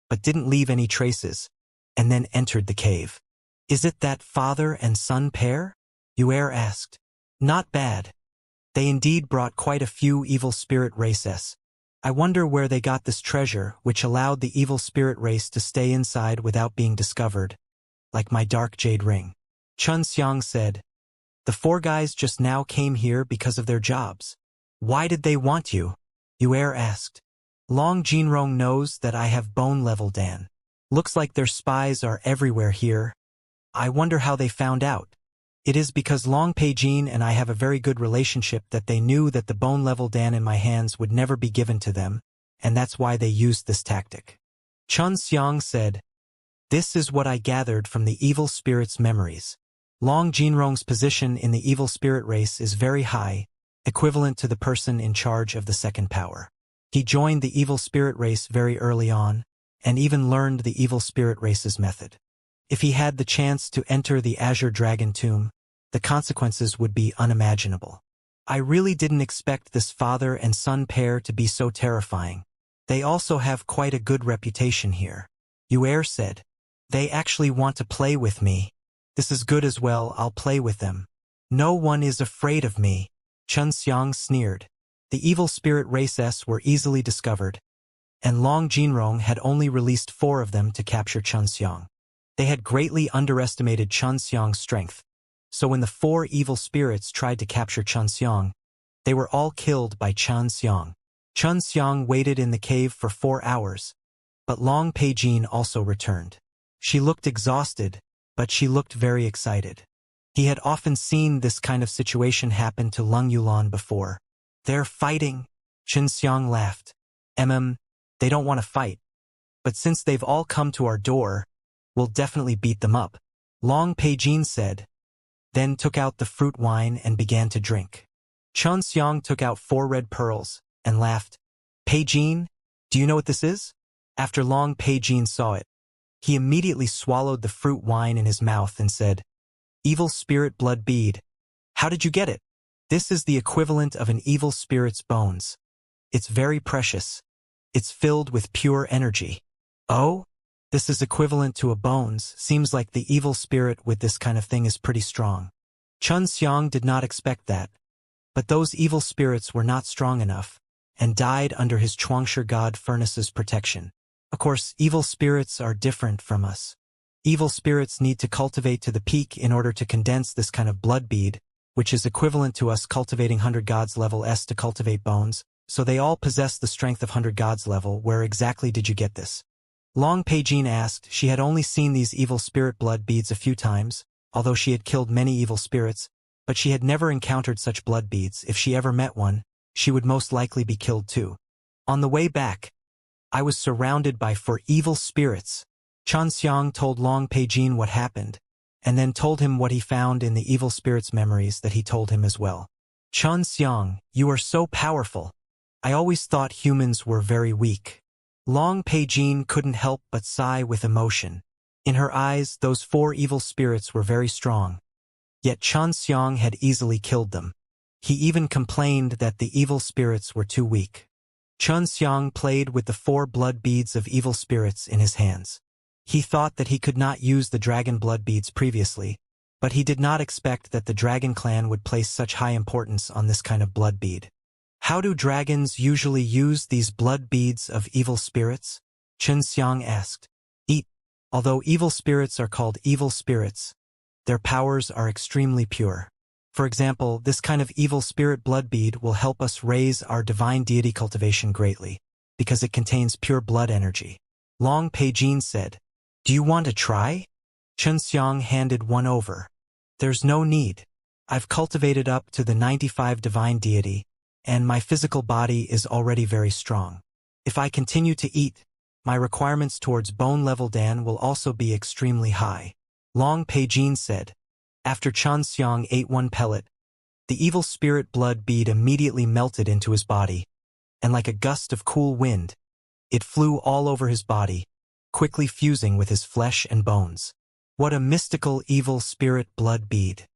but didn't leave any traces, and then entered the cave. "Is it that father and son pair?" Yuer asked. "Not bad. They indeed brought quite a few evil spirit races. I wonder where they got this treasure which allowed the evil spirit race to stay inside without being discovered, like my dark jade ring." Xianxia said, "The 4 guys just now came here because of their jobs." "Why did they want you?" Yuer asked. "Long Jinrong knows that I have bone-level Dan. Looks like their spies are everywhere here. I wonder how they found out. It is because Long Peijin and I have a very good relationship that they knew that the bone-level Dan in my hands would never be given to them, and that's why they used this tactic." Xianxia said, "This is what I gathered from the evil spirit's memories. Long Jinrong's position in the evil spirit race is very high, equivalent to the person in charge of the second power. He joined the evil spirit race very early on, and even learned the evil spirit race's method. If he had the chance to enter the Azure Dragon Tomb, the consequences would be unimaginable. I really didn't expect this father and son pair to be so terrifying. They also have quite a good reputation here." Yuer said, "They actually want to play with me. This is good as well, I'll play with them. No one is afraid of me." Xianxia sneered. The evil spirit races were easily discovered, and Long Jinrong had only released 4 of them to capture Xianxia. They had greatly underestimated Xianxia's strength, so when the 4 evil spirits tried to capture Xianxia, they were all killed by Xianxia. Xianxia waited in the cave for 4 hours, but Long Peijin also returned. She looked exhausted, but she looked very excited. He had often seen this kind of situation happen to Lung Yulan before. "They're fighting," Xianxia laughed. They don't want to fight. But since they've all come to our door, we'll definitely beat them up," Long Peijin said, then took out the fruit wine and began to drink. Xianxia took out 4 red pearls and laughed. Pei Jin, do you know what this is? After long Pei Jin saw it, he immediately swallowed the fruit wine in his mouth and said, Evil spirit blood bead. How did you get it? This is the equivalent of an evil spirit's bones. It's very precious. It's filled with pure energy. Oh? This is equivalent to a bones. Seems like the evil spirit with this kind of thing is pretty strong. Xianxia did not expect that. But those evil spirits were not strong enough, and died under his Xianxia god furnace's protection. Of course, evil spirits are different from us. Evil spirits need to cultivate to the peak in order to condense this kind of blood bead, which is equivalent to us cultivating 100 gods level S to cultivate bones, so they all possess the strength of 100 gods level. Where exactly did you get this? Long Pei Jin asked. She had only seen these evil spirit blood beads a few times, although she had killed many evil spirits, but she had never encountered such blood beads. If she ever met one, she would most likely be killed too. On the way back, I was surrounded by 4 evil spirits. Xianxia told Long Pei Jin what happened, and then told him what he found in the evil spirit's memories that he told him as well. Xianxia, you are so powerful. I always thought humans were very weak. Long Pei Jin couldn't help but sigh with emotion. In her eyes, those 4 evil spirits were very strong. Yet Xianxia had easily killed them. He even complained that the evil spirits were too weak. Xianxia played with the 4 blood beads of evil spirits in his hands. He thought that he could not use the dragon blood beads previously, but he did not expect that the dragon clan would place such high importance on this kind of blood bead. How do dragons usually use these blood beads of evil spirits? Xianxia asked. Eat. Although evil spirits are called evil spirits, their powers are extremely pure. For example, this kind of evil spirit blood bead will help us raise our divine deity cultivation greatly, because it contains pure blood energy. Long Pei Jin said, Do you want to try? Xianxia handed one over. There's no need. I've cultivated up to the 95 divine deity, and my physical body is already very strong. If I continue to eat, my requirements towards bone level Dan will also be extremely high. Long Pei Jin said. After Xianxia ate 1 pellet, the evil spirit blood bead immediately melted into his body, and like a gust of cool wind, it flew all over his body, quickly fusing with his flesh and bones. What a mystical evil spirit blood bead.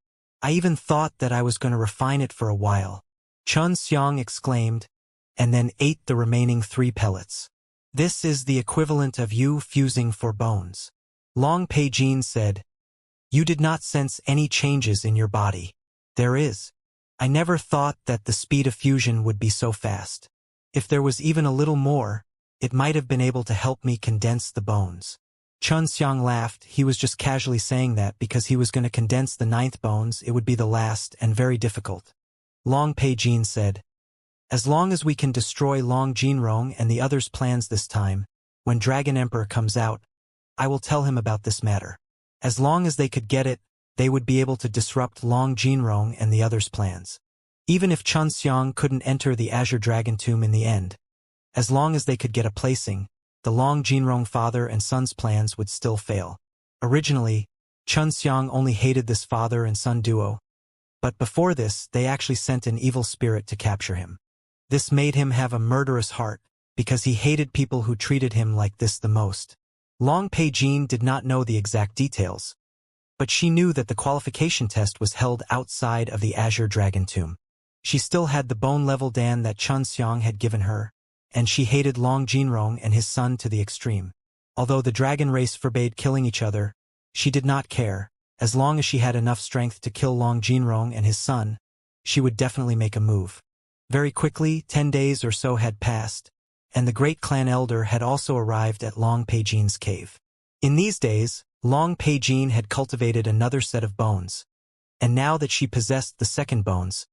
I even thought that I was going to refine it for a while. Xianxia exclaimed, and then ate the remaining 3 pellets. This is the equivalent of you fusing for bones. Long Pei Jin said, You did not sense any changes in your body. There is. I never thought that the speed of fusion would be so fast. If there was even a little more, it might have been able to help me condense the bones. Xianxia laughed. He was just casually saying that because he was going to condense the 9th bones. It would be the last and very difficult. Long Pei Jin said, As long as we can destroy Long Jinrong and the others' plans this time, when Dragon Emperor comes out, I will tell him about this matter. As long as they could get it, they would be able to disrupt Long Jinrong and the others' plans. Even if Xianxia couldn't enter the Azure Dragon Tomb in the end, as long as they could get a placing, the Long Jinrong father and son's plans would still fail. Originally, Xianxia only hated this father and son duo, but before this they actually sent an evil spirit to capture him. This made him have a murderous heart, because he hated people who treated him like this the most. Long Pei Jin did not know the exact details, but she knew that the qualification test was held outside of the Azure Dragon Tomb. She still had the bone level Dan that Xianxia had given her, and she hated Long Jinrong and his son to the extreme. Although the dragon race forbade killing each other, she did not care. As long as she had enough strength to kill Long Jinrong and his son, she would definitely make a move. Very quickly, 10 days or so had passed, and the great clan elder had also arrived at Long Pei Jin's cave. In these days, Long Pei Jin had cultivated another set of bones, and now that she possessed the 2nd bones,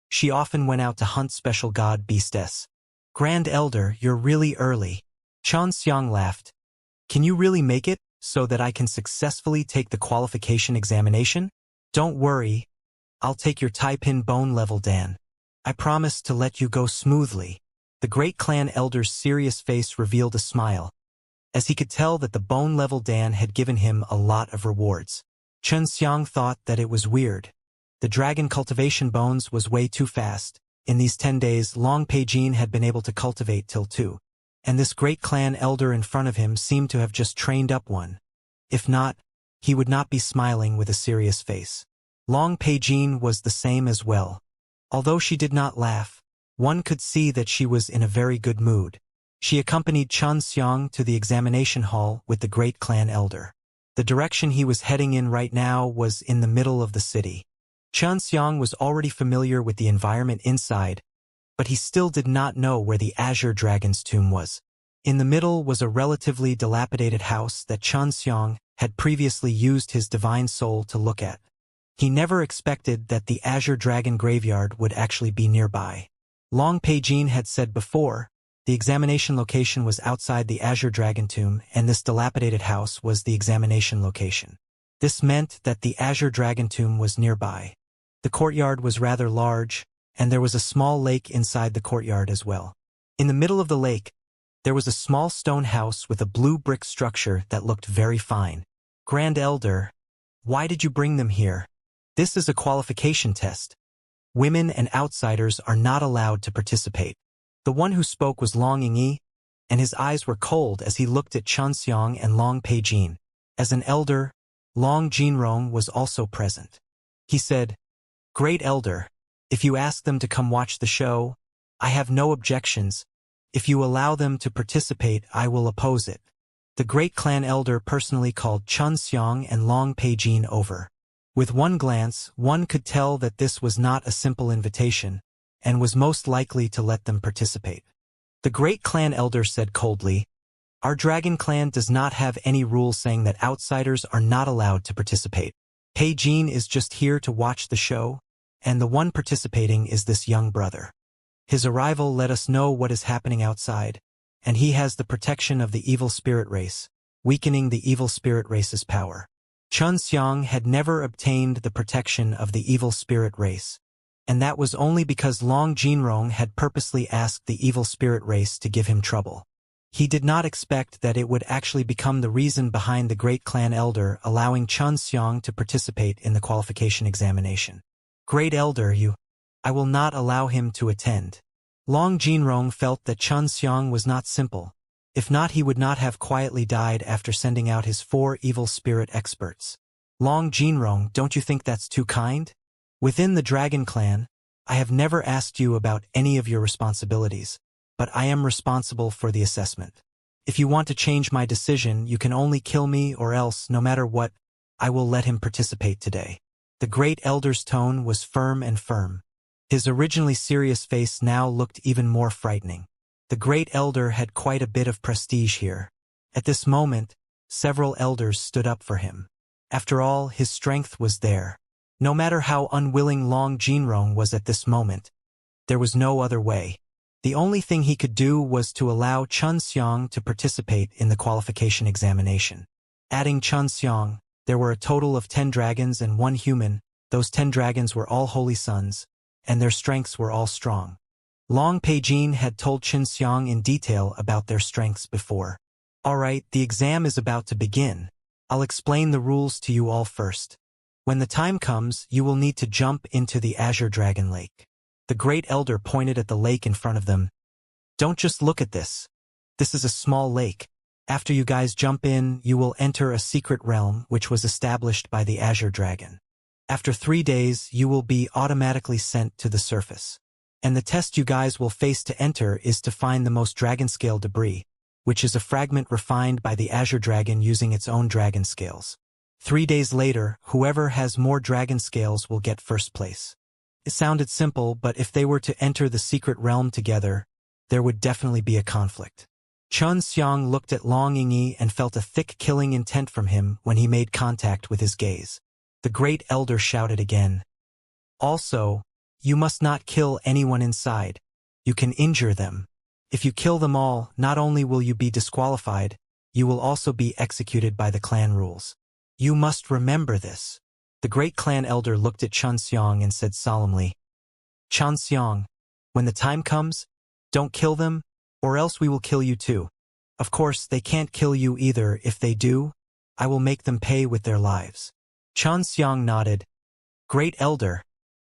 she often went out to hunt special god beastes. Grand Elder, you're really early. Xianxia laughed. Can you really make it, so that I can successfully take the qualification examination? Don't worry, I'll take your Tai-Pin bone level Dan. I promise to let you go smoothly. The great clan elder's serious face revealed a smile, as he could tell that the bone level Dan had given him a lot of rewards. Xianxia thought that it was weird. The dragon cultivation bones was way too fast, In these 10 days, Long Peijin had been able to cultivate till 2. And this great clan elder in front of him seemed to have just trained up one. If not, he would not be smiling with a serious face. Long Peijin was the same as well. Although she did not laugh, one could see that she was in a very good mood. She accompanied Xianxia to the examination hall with the great clan elder. The direction he was heading in right now was in the middle of the city. Xianxia was already familiar with the environment inside, but he still did not know where the Azure Dragon's tomb was. In the middle was a relatively dilapidated house that Xianxia had previously used his divine soul to look at. He never expected that the Azure Dragon graveyard would actually be nearby. Long Peijin had said before, the examination location was outside the Azure Dragon tomb, and this dilapidated house was the examination location. This meant that the Azure Dragon tomb was nearby. The courtyard was rather large, and there was a small lake inside the courtyard as well. In the middle of the lake, there was a small stone house with a blue brick structure that looked very fine. Grand Elder, why did you bring them here? This is a qualification test. Women and outsiders are not allowed to participate. The one who spoke was Long Yingyi, and his eyes were cold as he looked at Xianxia and Long Peijin. As an elder, Long Jinrong was also present. He said, "Great Elder, if you ask them to come watch the show, I have no objections. If you allow them to participate, I will oppose it." The great clan elder personally called Xianxia and Long Peijin over. With one glance, one could tell that this was not a simple invitation, and was most likely to let them participate. The great clan elder said coldly, "Our dragon clan does not have any rules saying that outsiders are not allowed to participate. Peijin is just here to watch the show, and the one participating is this young brother. His arrival let us know what is happening outside, and he has the protection of the evil spirit race, weakening the evil spirit race's power." Xianxia had never obtained the protection of the evil spirit race, and that was only because Long Jinrong had purposely asked the evil spirit race to give him trouble. He did not expect that it would actually become the reason behind the great clan elder allowing Xianxia to participate in the qualification examination. "Great Elder, I will not allow him to attend." Long Jinrong felt that Xianxia was not simple. If not, he would not have quietly died after sending out his 4 evil spirit experts. "Long Jinrong, don't you think that's too kind? Within the Dragon Clan, I have never asked you about any of your responsibilities, but I am responsible for the assessment. If you want to change my decision, you can only kill me, or else, no matter what, I will let him participate today." The great elder's tone was firm and firm. His originally serious face now looked even more frightening. The great elder had quite a bit of prestige here. At this moment, several elders stood up for him. After all, his strength was there. No matter how unwilling Long Jinrong was at this moment, there was no other way. The only thing he could do was to allow Xianxia to participate in the qualification examination. Adding Xianxia, there were a total of 10 dragons and 1 human. Those 10 dragons were all holy sons, and their strengths were all strong. Long Peijin had told Xianxia in detail about their strengths before. "Alright, the exam is about to begin. I'll explain the rules to you all first. When the time comes, you will need to jump into the Azure Dragon Lake." The great elder pointed at the lake in front of them. "Don't just look at this. This is a small lake. After you guys jump in, you will enter a secret realm which was established by the Azure Dragon. After 3 days, you will be automatically sent to the surface. And the test you guys will face to enter is to find the most dragon scale debris, which is a fragment refined by the Azure Dragon using its own dragon scales. 3 days later, whoever has more dragon scales will get first place." It sounded simple, but if they were to enter the secret realm together, there would definitely be a conflict. Xianxia looked at Long Yingyi and felt a thick killing intent from him when he made contact with his gaze. The great elder shouted again, "Also, you must not kill anyone inside. You can injure them. If you kill them all, not only will you be disqualified, you will also be executed by the clan rules. You must remember this." The great clan elder looked at Xianxia and said solemnly, "Xianxia, when the time comes, don't kill them, or else we will kill you too. Of course, they can't kill you either. If they do, I will make them pay with their lives." Xianxia nodded. "Great Elder,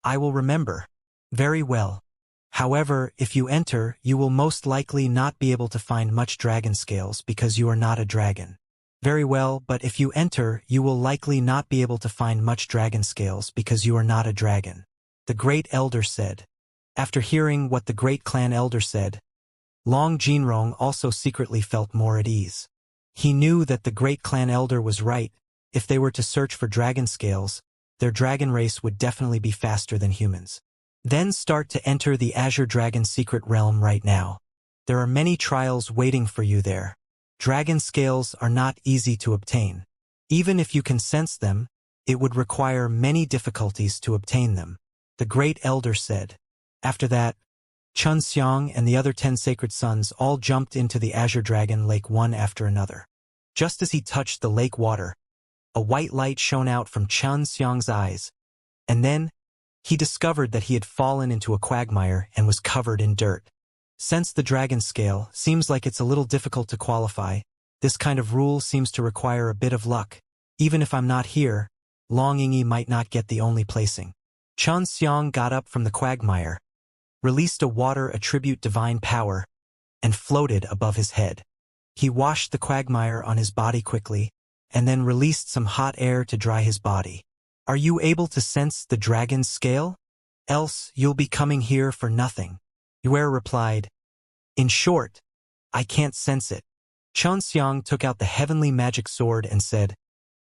I will remember." "Very well. However, if you enter, you will most likely not be able to find much dragon scales because you are not a dragon. Very well, but if you enter, you will likely not be able to find much dragon scales because you are not a dragon. The Great Elder said. After hearing what the Great Clan Elder said, Long Jinrong also secretly felt more at ease. He knew that the Great Clan Elder was right. If they were to search for dragon scales, their dragon race would definitely be faster than humans. Then start to enter the Azure Dragon secret realm right now. There are many trials waiting for you there. Dragon scales are not easy to obtain. Even if you can sense them, it would require many difficulties to obtain them, the Great Elder said. After that, Xianxia and the other 10 sacred sons all jumped into the Azure Dragon Lake one after another. Just as he touched the lake water, a white light shone out from Xianxia's eyes, and then he discovered that he had fallen into a quagmire and was covered in dirt. Since the dragon scale seems like it's a little difficult to qualify, this kind of rule seems to require a bit of luck. Even if I'm not here, Long Yingyi might not get the only placing. Xianxia got up from the quagmire, released a water attribute divine power, and floated above his head. He washed the quagmire on his body quickly, and then released some hot air to dry his body. Are you able to sense the dragon's scale? Else you'll be coming here for nothing. Yue replied. In short, I can't sense it. Xianxia took out the heavenly magic sword and said,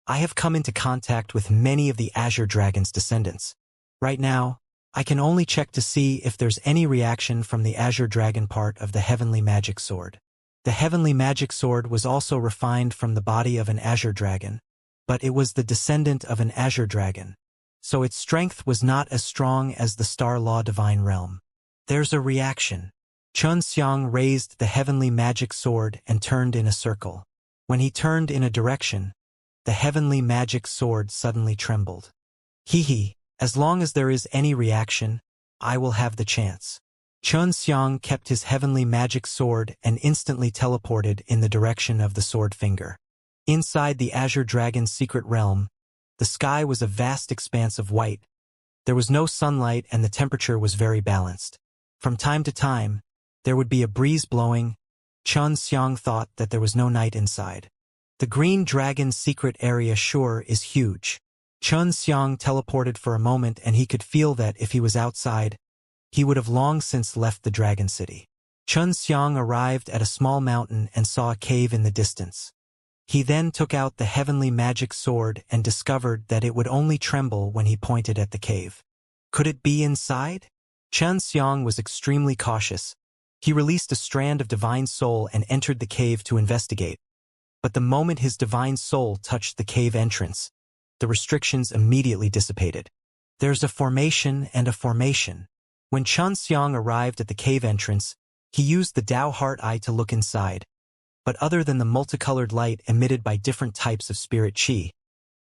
I have come into contact with many of the Azure Dragon's descendants. Right now, I can only check to see if there's any reaction from the Azure Dragon part of the heavenly magic sword. The heavenly magic sword was also refined from the body of an Azure Dragon, but it was the descendant of an Azure Dragon, so its strength was not as strong as the Star Law Divine Realm. There's a reaction. Xianxia raised the heavenly magic sword and turned in a circle. When he turned in a direction, the heavenly magic sword suddenly trembled. Hee, as long as there is any reaction, I will have the chance. Xianxia kept his heavenly magic sword and instantly teleported in the direction of the sword finger. Inside the Azure Dragon's secret realm, the sky was a vast expanse of white. There was no sunlight and the temperature was very balanced. From time to time, there would be a breeze blowing. Xianxia thought that there was no night inside. The Green Dragon's secret area sure is huge. Xianxia teleported for a moment and he could feel that if he was outside, he would have long since left the Dragon City. Xianxia arrived at a small mountain and saw a cave in the distance. He then took out the heavenly magic sword and discovered that it would only tremble when he pointed at the cave. Could it be inside? Xianxia was extremely cautious. He released a strand of divine soul and entered the cave to investigate. But the moment his divine soul touched the cave entrance, the restrictions immediately dissipated. There's a formation and a formation. When Xianxia arrived at the cave entrance, he used the Dao Heart Eye to look inside. But other than the multicolored light emitted by different types of spirit chi,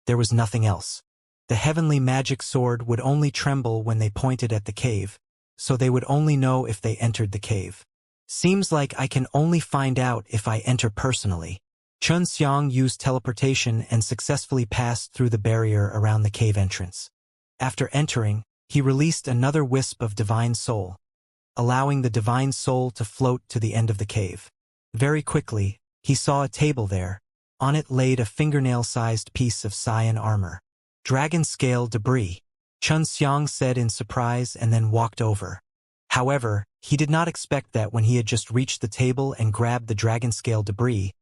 there was nothing else. The heavenly magic sword would only tremble when they pointed at the cave, so they would only know if they entered the cave. Seems like I can only find out if I enter personally. Xianxia used teleportation and successfully passed through the barrier around the cave entrance. After entering, he released another wisp of divine soul, allowing the divine soul to float to the end of the cave. Very quickly, he saw a table there. On it laid a fingernail-sized piece of cyan armor. Dragon scale debris, Xianxia said in surprise and then walked over. However, he did not expect that when he had just reached the table and grabbed the dragon scale debris,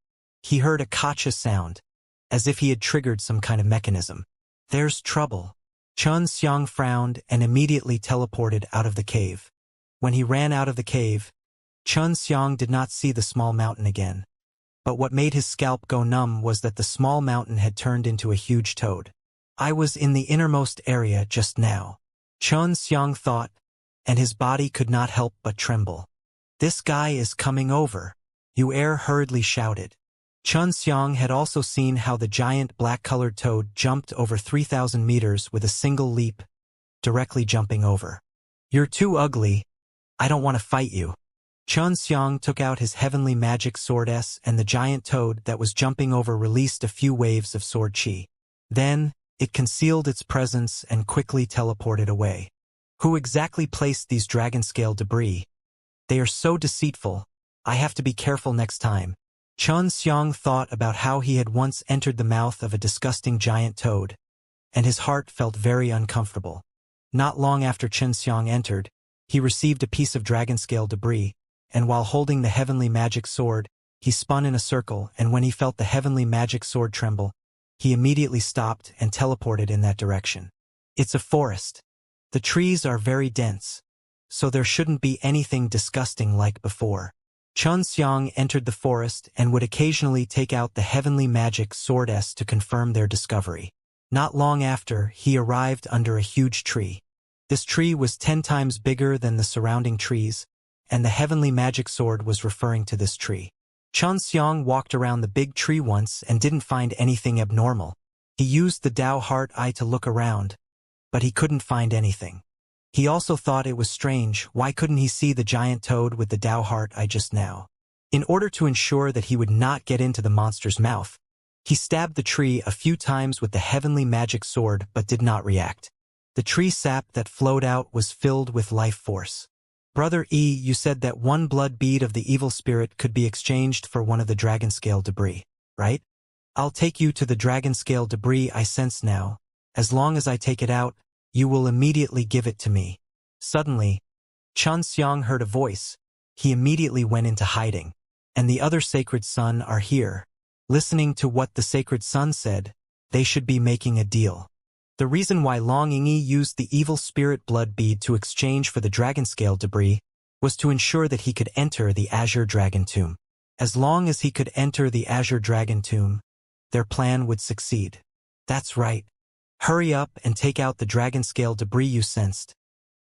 he heard a kacha sound, as if he had triggered some kind of mechanism. There's trouble. Xianxia frowned and immediately teleported out of the cave. When he ran out of the cave, Xianxia did not see the small mountain again. But what made his scalp go numb was that the small mountain had turned into a huge toad. I was in the innermost area just now, Xianxia thought, and his body could not help but tremble. This guy is coming over, Yue hurriedly shouted. Xianxia had also seen how the giant black-colored toad jumped over 3,000 meters with a single leap, directly jumping over. You're too ugly. I don't want to fight you. Xianxia took out his heavenly magic sword S and the giant toad that was jumping over released a few waves of sword chi. Then, it concealed its presence and quickly teleported away. Who exactly placed these dragon-scale debris? They are so deceitful. I have to be careful next time. Xianxia thought about how he had once entered the mouth of a disgusting giant toad, and his heart felt very uncomfortable. Not long after Xianxia entered, he received a piece of dragon-scale debris, and while holding the heavenly magic sword, he spun in a circle, and when he felt the heavenly magic sword tremble, he immediately stopped and teleported in that direction. It's a forest. The trees are very dense, so there shouldn't be anything disgusting like before. Xianxia entered the forest and would occasionally take out the heavenly magic sword to confirm their discovery. Not long after, he arrived under a huge tree. This tree was 10 times bigger than the surrounding trees, and the heavenly magic sword was referring to this tree. Xianxia walked around the big tree once and didn't find anything abnormal. He used the Dao Heart Eye to look around, but he couldn't find anything. He also thought it was strange, why couldn't he see the giant toad with the Dao Heart Eye just now? In order to ensure that he would not get into the monster's mouth, he stabbed the tree a few times with the heavenly magic sword but did not react. The tree sap that flowed out was filled with life force. Brother E, you said that one blood bead of the evil spirit could be exchanged for one of the dragon-scale debris, right? I'll take you to the dragon-scale debris I sense now. As long as I take it out, you will immediately give it to me. Suddenly, Xianxia heard a voice. He immediately went into hiding. And the other sacred son are here. Listening to what the sacred son said, they should be making a deal. The reason why Long Yingyi used the evil spirit blood bead to exchange for the dragon-scale debris was to ensure that he could enter the Azure Dragon Tomb. As long as he could enter the Azure Dragon Tomb, their plan would succeed. That's right. Hurry up and take out the dragon-scale debris you sensed.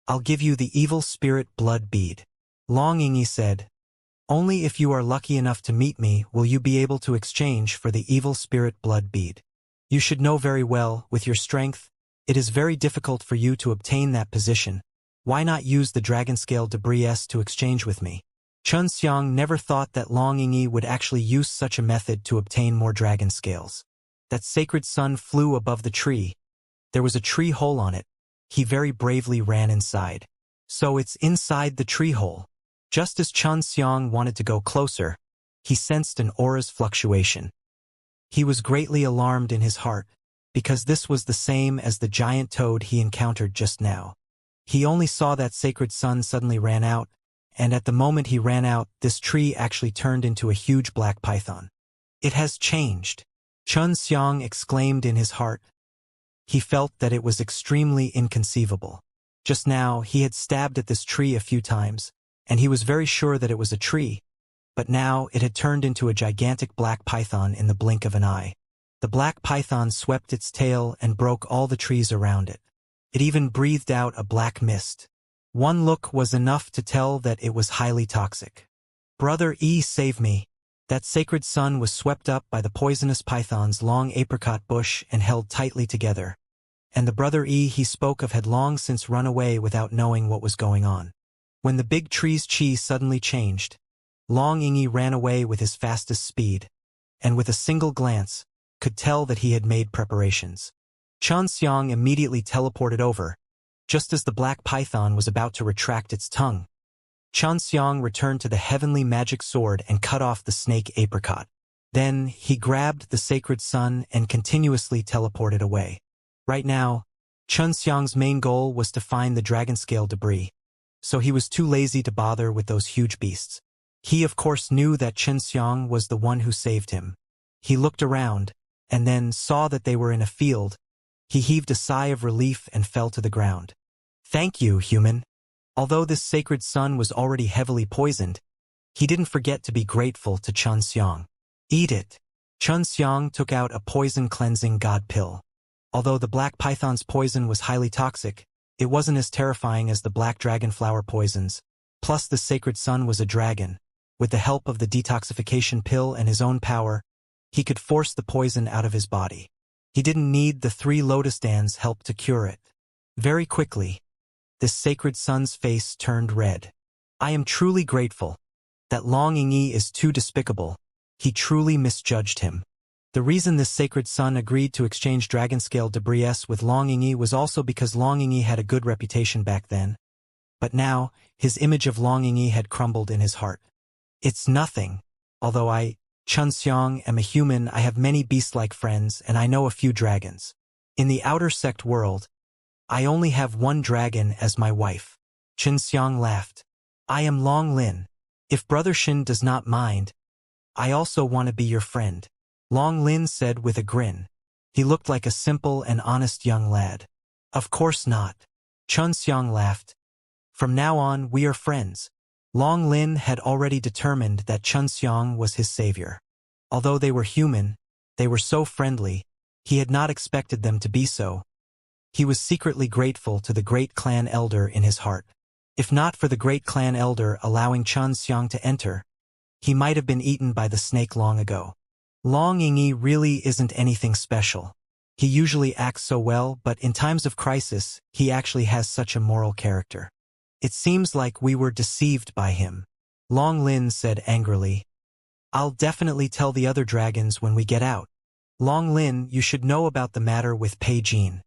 I'll give you the evil spirit blood bead. Long Yingyi said, only if you are lucky enough to meet me will you be able to exchange for the evil spirit blood bead. You should know very well, with your strength, it is very difficult for you to obtain that position. Why not use the dragon-scale debris to exchange with me? Xianxia never thought that Long Yingyi would actually use such a method to obtain more dragon scales. That sacred sun flew above the tree. There was a tree hole on it. He very bravely ran inside. So it's inside the tree hole. Just as Xianxia wanted to go closer, he sensed an aura's fluctuation. He was greatly alarmed in his heart, because this was the same as the giant toad he encountered just now. He only saw that sacred sun suddenly ran out, and at the moment he ran out, this tree actually turned into a huge black python. It has changed. Xianxia exclaimed in his heart. He felt that it was extremely inconceivable. Just now, he had stabbed at this tree a few times, and he was very sure that it was a tree, but now it had turned into a gigantic black python in the blink of an eye. The black python swept its tail and broke all the trees around it. It even breathed out a black mist. One look was enough to tell that it was highly toxic. Brother E, save me. That sacred sun was swept up by the poisonous python's long apricot bush and held tightly together. And the brother E he spoke of had long since run away without knowing what was going on. When the big tree's chi suddenly changed, Long Yingyi ran away with his fastest speed, and with a single glance, could tell that he had made preparations. Xianxia immediately teleported over, just as the black python was about to retract its tongue. Xianxia returned to the heavenly magic sword and cut off the snake apricot. Then, he grabbed the sacred sun and continuously teleported away. Right now, Xianxia's main goal was to find the dragon-scale debris, so he was too lazy to bother with those huge beasts. He of course knew that Xianxia was the one who saved him. He looked around, and then saw that they were in a field. He heaved a sigh of relief and fell to the ground. Thank you, human. Although this sacred sun was already heavily poisoned, he didn't forget to be grateful to Xianxia. Eat it. Xianxia took out a poison-cleansing god pill. Although the black python's poison was highly toxic, it wasn't as terrifying as the black dragon flower poisons. Plus the sacred sun was a dragon. With the help of the detoxification pill and his own power, he could force the poison out of his body. He didn't need the 3 lotus dan's help to cure it. Very quickly, this sacred sun's face turned red. I am truly grateful. That Long Yingyi is too despicable. He truly misjudged him. The reason this sacred son agreed to exchange dragon scale debris with Long Yingyi was also because Long Yingyi had a good reputation back then. But now, his image of Long Yingyi had crumbled in his heart. It's nothing. Although I, Xianxia, am a human, I have many beast-like friends, and I know a few dragons. In the outer sect world, I only have one dragon as my wife. Xianxia laughed. I am Long Lin. If Brother Shin does not mind, I also want to be your friend. Long Lin said with a grin. He looked like a simple and honest young lad. Of course not. Xianxia laughed. From now on, we are friends. Long Lin had already determined that Xianxia was his savior. Although they were human, they were so friendly, he had not expected them to be so. He was secretly grateful to the great clan elder in his heart. If not for the great clan elder allowing Xianxia to enter, he might have been eaten by the snake long ago. Long Yingyi really isn't anything special. He usually acts so well, but in times of crisis, he actually has such a moral character. It seems like we were deceived by him. Long Lin said angrily. I'll definitely tell the other dragons when we get out. Long Lin, you should know about the matter with Pei Jin.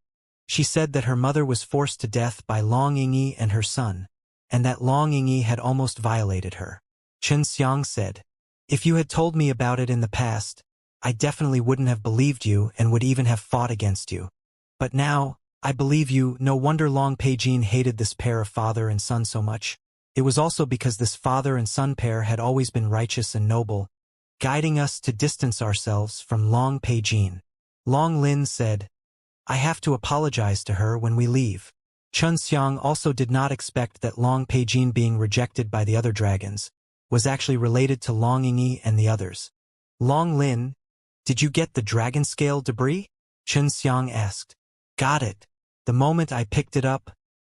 She said that her mother was forced to death by Long Yingyi and her son, and that Long Yingyi had almost violated her. Xianxia said, if you had told me about it in the past, I definitely wouldn't have believed you and would even have fought against you. But now, I believe you. No wonder Long Pei Jin hated this pair of father and son so much. It was also because this father and son pair had always been righteous and noble, guiding us to distance ourselves from Long Pei Jin. Long Lin said, I have to apologize to her when we leave. Xianxia also did not expect that Long Pei Jin being rejected by the other dragons was actually related to Long Yingyi and the others. Long Lin, did you get the dragon scale debris? Xianxia asked. Got it. The moment I picked it up,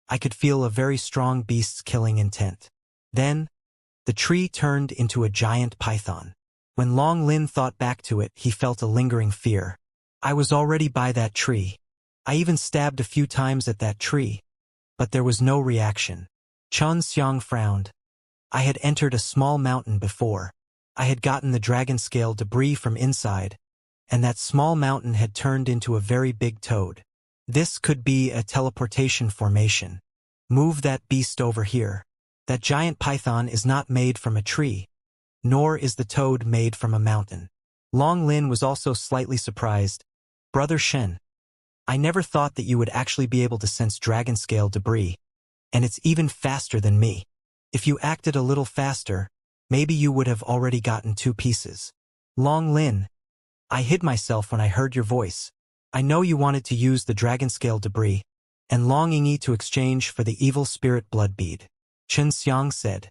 I could feel a very strong beast's killing intent. Then, the tree turned into a giant python. When Long Lin thought back to it, he felt a lingering fear. I was already by that tree. I even stabbed a few times at that tree, but there was no reaction. Xianxia frowned. I had entered a small mountain before. I had gotten the dragon scale debris from inside, and that small mountain had turned into a very big toad. This could be a teleportation formation. Move that beast over here. That giant python is not made from a tree, nor is the toad made from a mountain. Long Lin was also slightly surprised. Brother Shen, I never thought that you would actually be able to sense dragon scale debris, and it's even faster than me. If you acted a little faster, maybe you would have already gotten 2 pieces. Long Lin, I hid myself when I heard your voice. I know you wanted to use the dragon scale debris, and Long Yingyi to exchange for the evil spirit blood bead. Xianxia said,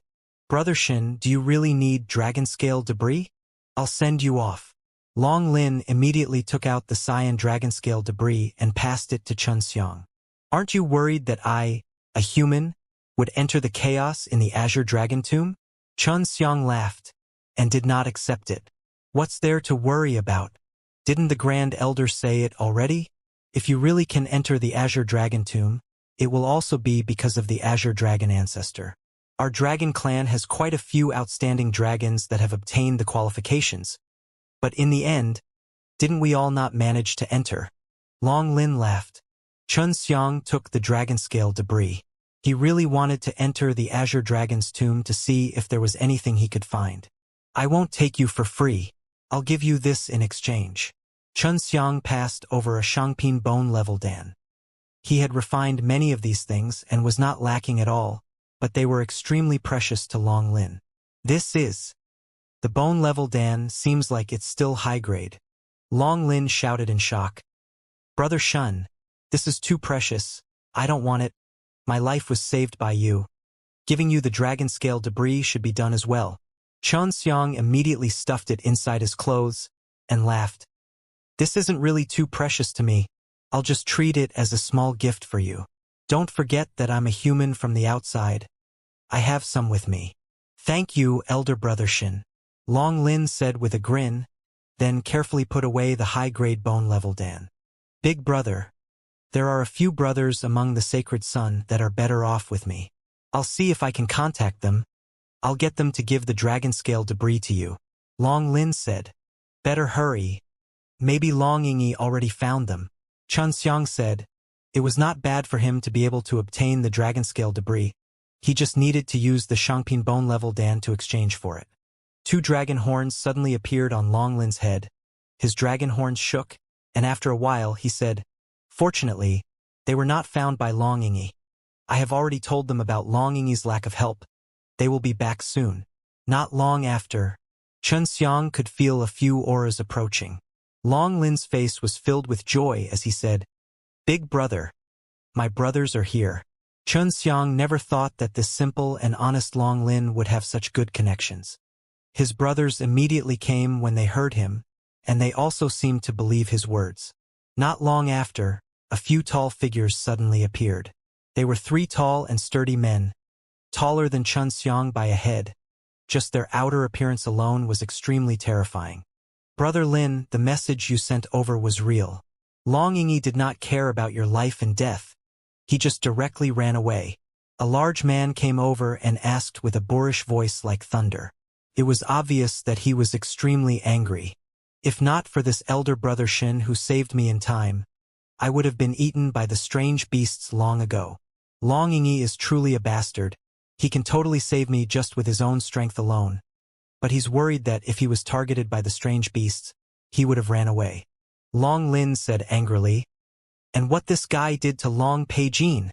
Brother Shin, do you really need dragon scale debris? I'll send you off. Long Lin immediately took out the cyan dragon scale debris and passed it to Xianxia. Aren't you worried that I, a human, would enter the chaos in the Azure Dragon Tomb? Xianxia laughed and did not accept it. What's there to worry about? Didn't the Grand Elder say it already? If you really can enter the Azure Dragon Tomb, it will also be because of the Azure Dragon ancestor. Our dragon clan has quite a few outstanding dragons that have obtained the qualifications. But in the end, didn't we all not manage to enter? Long Lin laughed. Xianxia took the dragon scale debris. He really wanted to enter the Azure Dragon's tomb to see if there was anything he could find. I won't take you for free. I'll give you this in exchange. Xianxia passed over a Shangpin bone level Dan. He had refined many of these things and was not lacking at all, but they were extremely precious to Long Lin. This is. The bone level Dan seems like it's still high grade. Long Lin shouted in shock. Brother Shun, this is too precious. I don't want it. My life was saved by you. Giving you the dragon scale debris should be done as well. Xianxia immediately stuffed it inside his clothes and laughed. This isn't really too precious to me. I'll just treat it as a small gift for you. Don't forget that I'm a human from the outside. I have some with me. Thank you, Elder Brother Shin. Long Lin said with a grin, then carefully put away the high-grade bone-level Dan. Big brother, there are a few brothers among the Sacred Sun that are better off with me. I'll see if I can contact them. I'll get them to give the dragon scale debris to you. Long Lin said. Better hurry. Maybe Long Yingyi already found them. Xianxia said. It was not bad for him to be able to obtain the dragon scale debris. He just needed to use the Shangpin bone level Dan to exchange for it. 2 dragon horns suddenly appeared on Long Lin's head. His dragon horns shook, and after a while he said, "Fortunately, they were not found by Long Yingyi. I have already told them about Long Yingyi's lack of help. They will be back soon." Not long after, Xiang could feel a few auras approaching. Long Lin's face was filled with joy as he said, "Big brother, my brothers are here." Xiang never thought that this simple and honest Long Lin would have such good connections. His brothers immediately came when they heard him, and they also seemed to believe his words. Not long after, a few tall figures suddenly appeared. They were 3 tall and sturdy men, taller than Xiang by a head. Just their outer appearance alone was extremely terrifying. "Brother Lin, the message you sent over was real. Long Yingyi did not care about your life and death. He just directly ran away." A large man came over and asked with a boorish voice like thunder. It was obvious that he was extremely angry. "If not for this elder brother Shin who saved me in time, I would have been eaten by the strange beasts long ago. Long Yingyi is truly a bastard. He can totally save me just with his own strength alone. But he's worried that if he was targeted by the strange beasts, he would have ran away." Long Lin said angrily. "And what this guy did to Long Peijin?"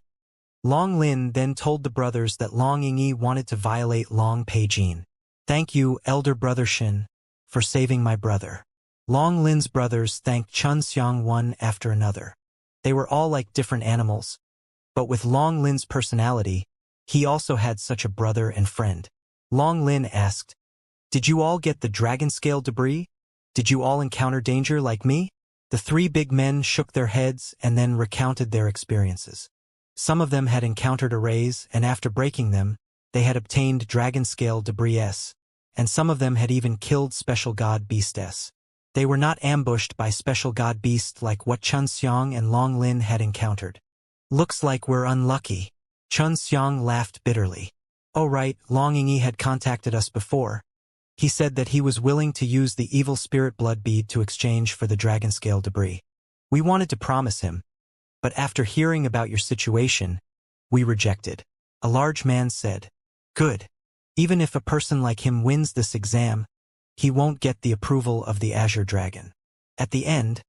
Long Lin then told the brothers that Long Yingyi wanted to violate Long Peijin. "Thank you, elder brother Shin, for saving my brother." Long Lin's brothers thanked Xiang one after another. They were all like different animals, but with Long Lin's personality, he also had such a brother and friend. Long Lin asked, "Did you all get the dragon scale debris? Did you all encounter danger like me?" The 3 big men shook their heads and then recounted their experiences. Some of them had encountered arrays, and after breaking them, they had obtained dragon scale debris, and some of them had even killed special god beasts. They were not ambushed by special god beasts like what Xiang and Long Lin had encountered. "Looks like we're unlucky." Xiang laughed bitterly. "Oh right, Long Yingyi had contacted us before. He said that he was willing to use the evil spirit blood bead to exchange for the dragon scale debris. We wanted to promise him, but after hearing about your situation, we rejected." A large man said, "Good. Even if a person like him wins this exam, he won't get the approval of the Azure Dragon. At the end,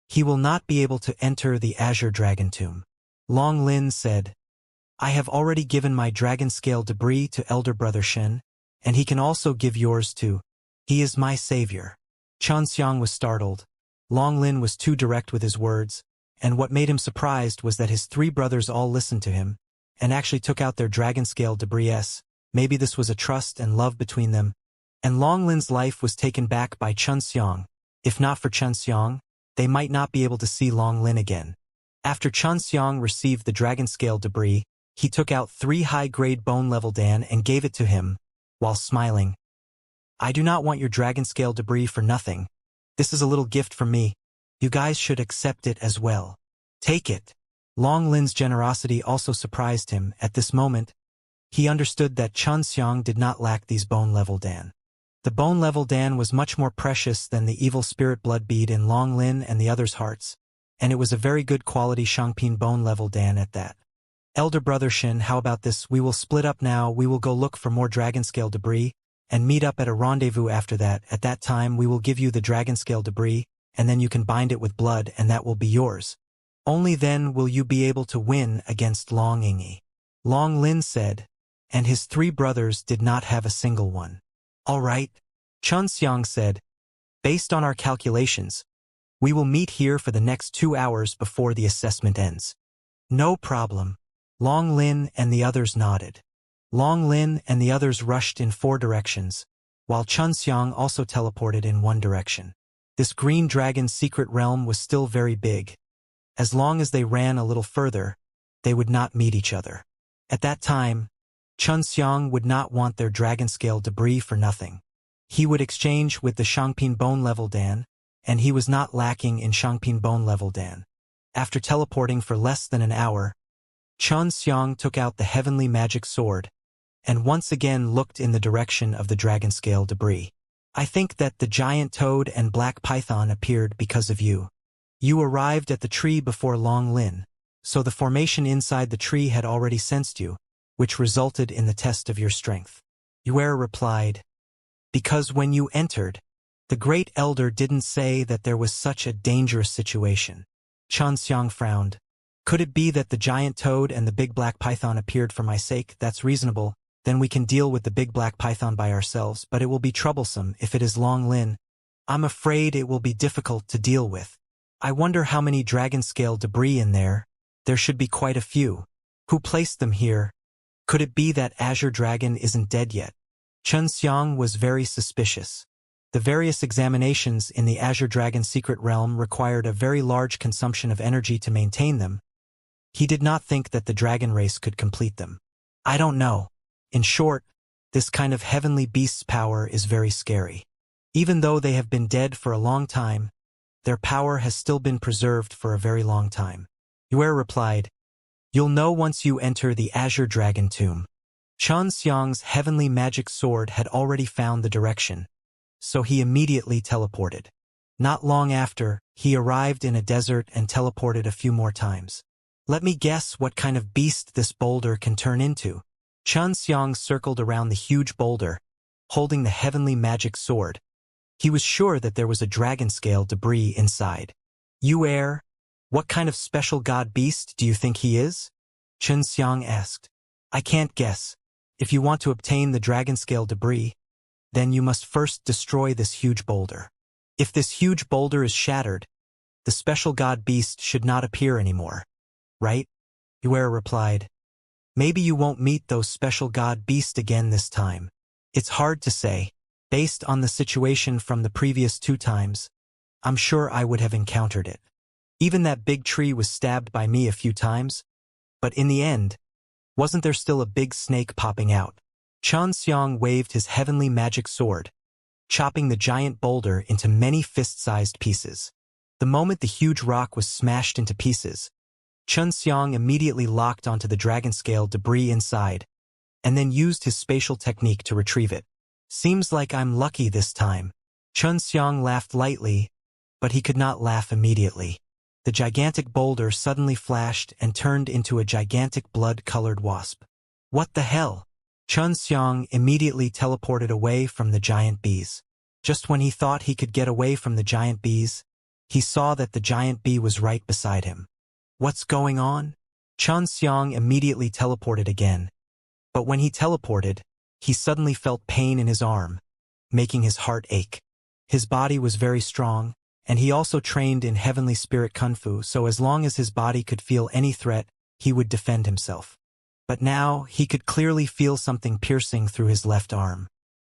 he will not be able to enter the Azure Dragon tomb." Long Lin said, "I have already given my dragon scale debris to elder brother Shen, and he can also give yours too. He is my savior." Xiang was startled. Long Lin was too direct with his words, and what made him surprised was that his 3 brothers all listened to him, and actually took out their dragon scale debris. Maybe this was a trust and love between them, and Long Lin's life was taken back by Xiang. If not for Xiang, they might not be able to see Long Lin again. After Xiang received the dragon scale debris, he took out 3 high-grade bone-level Dan and gave it to him, while smiling. "I do not want your dragon scale debris for nothing. This is a little gift from me. You guys should accept it as well. Take it." Long Lin's generosity also surprised him. At this moment, he understood that Xiang did not lack these bone-level Dan. The bone-level Dan was much more precious than the evil spirit blood bead in Long Lin and the others' hearts, and it was a very good quality Shangpin bone-level Dan at that. "Elder brother Shin, how about this? We will split up now. We will go look for more dragon scale debris, and meet up at a rendezvous after that. At that time we will give you the dragon scale debris, and then you can bind it with blood, and that will be yours. Only then will you be able to win against Long Yingyi." Long Lin said, and his 3 brothers did not have a single one. "All right," Xiang said. "Based on our calculations, we will meet here for the next 2 hours before the assessment ends." "No problem." Long Lin and the others nodded. Long Lin and the others rushed in 4 directions, while Xiang also teleported in 1 direction. This green dragon's secret realm was still very big. As long as they ran a little further, they would not meet each other. At that time, Xiang would not want their dragon scale debris for nothing. He would exchange with the Shangpin bone-level Dan, and he was not lacking in Shangpin bone-level Dan. After teleporting for less than an hour, Xiang took out the heavenly magic sword, and once again looked in the direction of the dragon scale debris. I think that the giant toad and black python appeared because of you. You arrived at the tree before Long Lin, so the formation inside the tree had already sensed you, which resulted in the test of your strength. Yuer replied, because when you entered, the Great Elder didn't say that there was such a dangerous situation. Xianxia frowned. Could it be that the giant toad and the big black python appeared for my sake? That's reasonable. Then we can deal with the big black python by ourselves, but it will be troublesome if it is Long Lin. I'm afraid it will be difficult to deal with. I wonder how many dragon-scale debris in there. There should be quite a few. Who placed them here? Could it be that Azure Dragon isn't dead yet? Chen Xiang was very suspicious. The various examinations in the Azure Dragon secret realm required a very large consumption of energy to maintain them. He did not think that the dragon race could complete them. I don't know. In short, this kind of heavenly beast's power is very scary. Even though they have been dead for a long time, their power has still been preserved for a very long time. Yuer replied, you'll know once you enter the Azure Dragon tomb. Chen Xiang's heavenly magic sword had already found the direction, so he immediately teleported. Not long after, he arrived in a desert and teleported a few more times. Let me guess what kind of beast this boulder can turn into. Chen Xiang circled around the huge boulder, holding the heavenly magic sword. He was sure that there was a dragon-scale debris inside. Yuer, what kind of special god beast do you think he is? Chen Xiang asked. I can't guess. If you want to obtain the dragon-scale debris, then you must first destroy this huge boulder. If this huge boulder is shattered, the special god beast should not appear anymore. Right? Yuer replied. Maybe you won't meet those special god beast again this time. It's hard to say. Based on the situation from the previous 2 times, I'm sure I would have encountered it. Even that big tree was stabbed by me a few times, but in the end, wasn't there still a big snake popping out? Chen Xiang waved his heavenly magic sword, chopping the giant boulder into many fist-sized pieces. The moment the huge rock was smashed into pieces, Chen Xiang immediately locked onto the dragon-scale debris inside, and then used his spatial technique to retrieve it. Seems like I'm lucky this time. Chen Xiang laughed lightly, but he could not laugh immediately. The gigantic boulder suddenly flashed and turned into a gigantic blood-colored wasp. What the hell? Chen Xiang immediately teleported away from the giant bees. Just when he thought he could get away from the giant bees, he saw that the giant bee was right beside him. What's going on? Chen Xiang immediately teleported again. But when he teleported, he suddenly felt pain in his arm, making his heart ache. His body was very strong, and he also trained in heavenly spirit kung fu, so as long as his body could feel any threat, he would defend himself. But now, he could clearly feel something piercing through his left arm.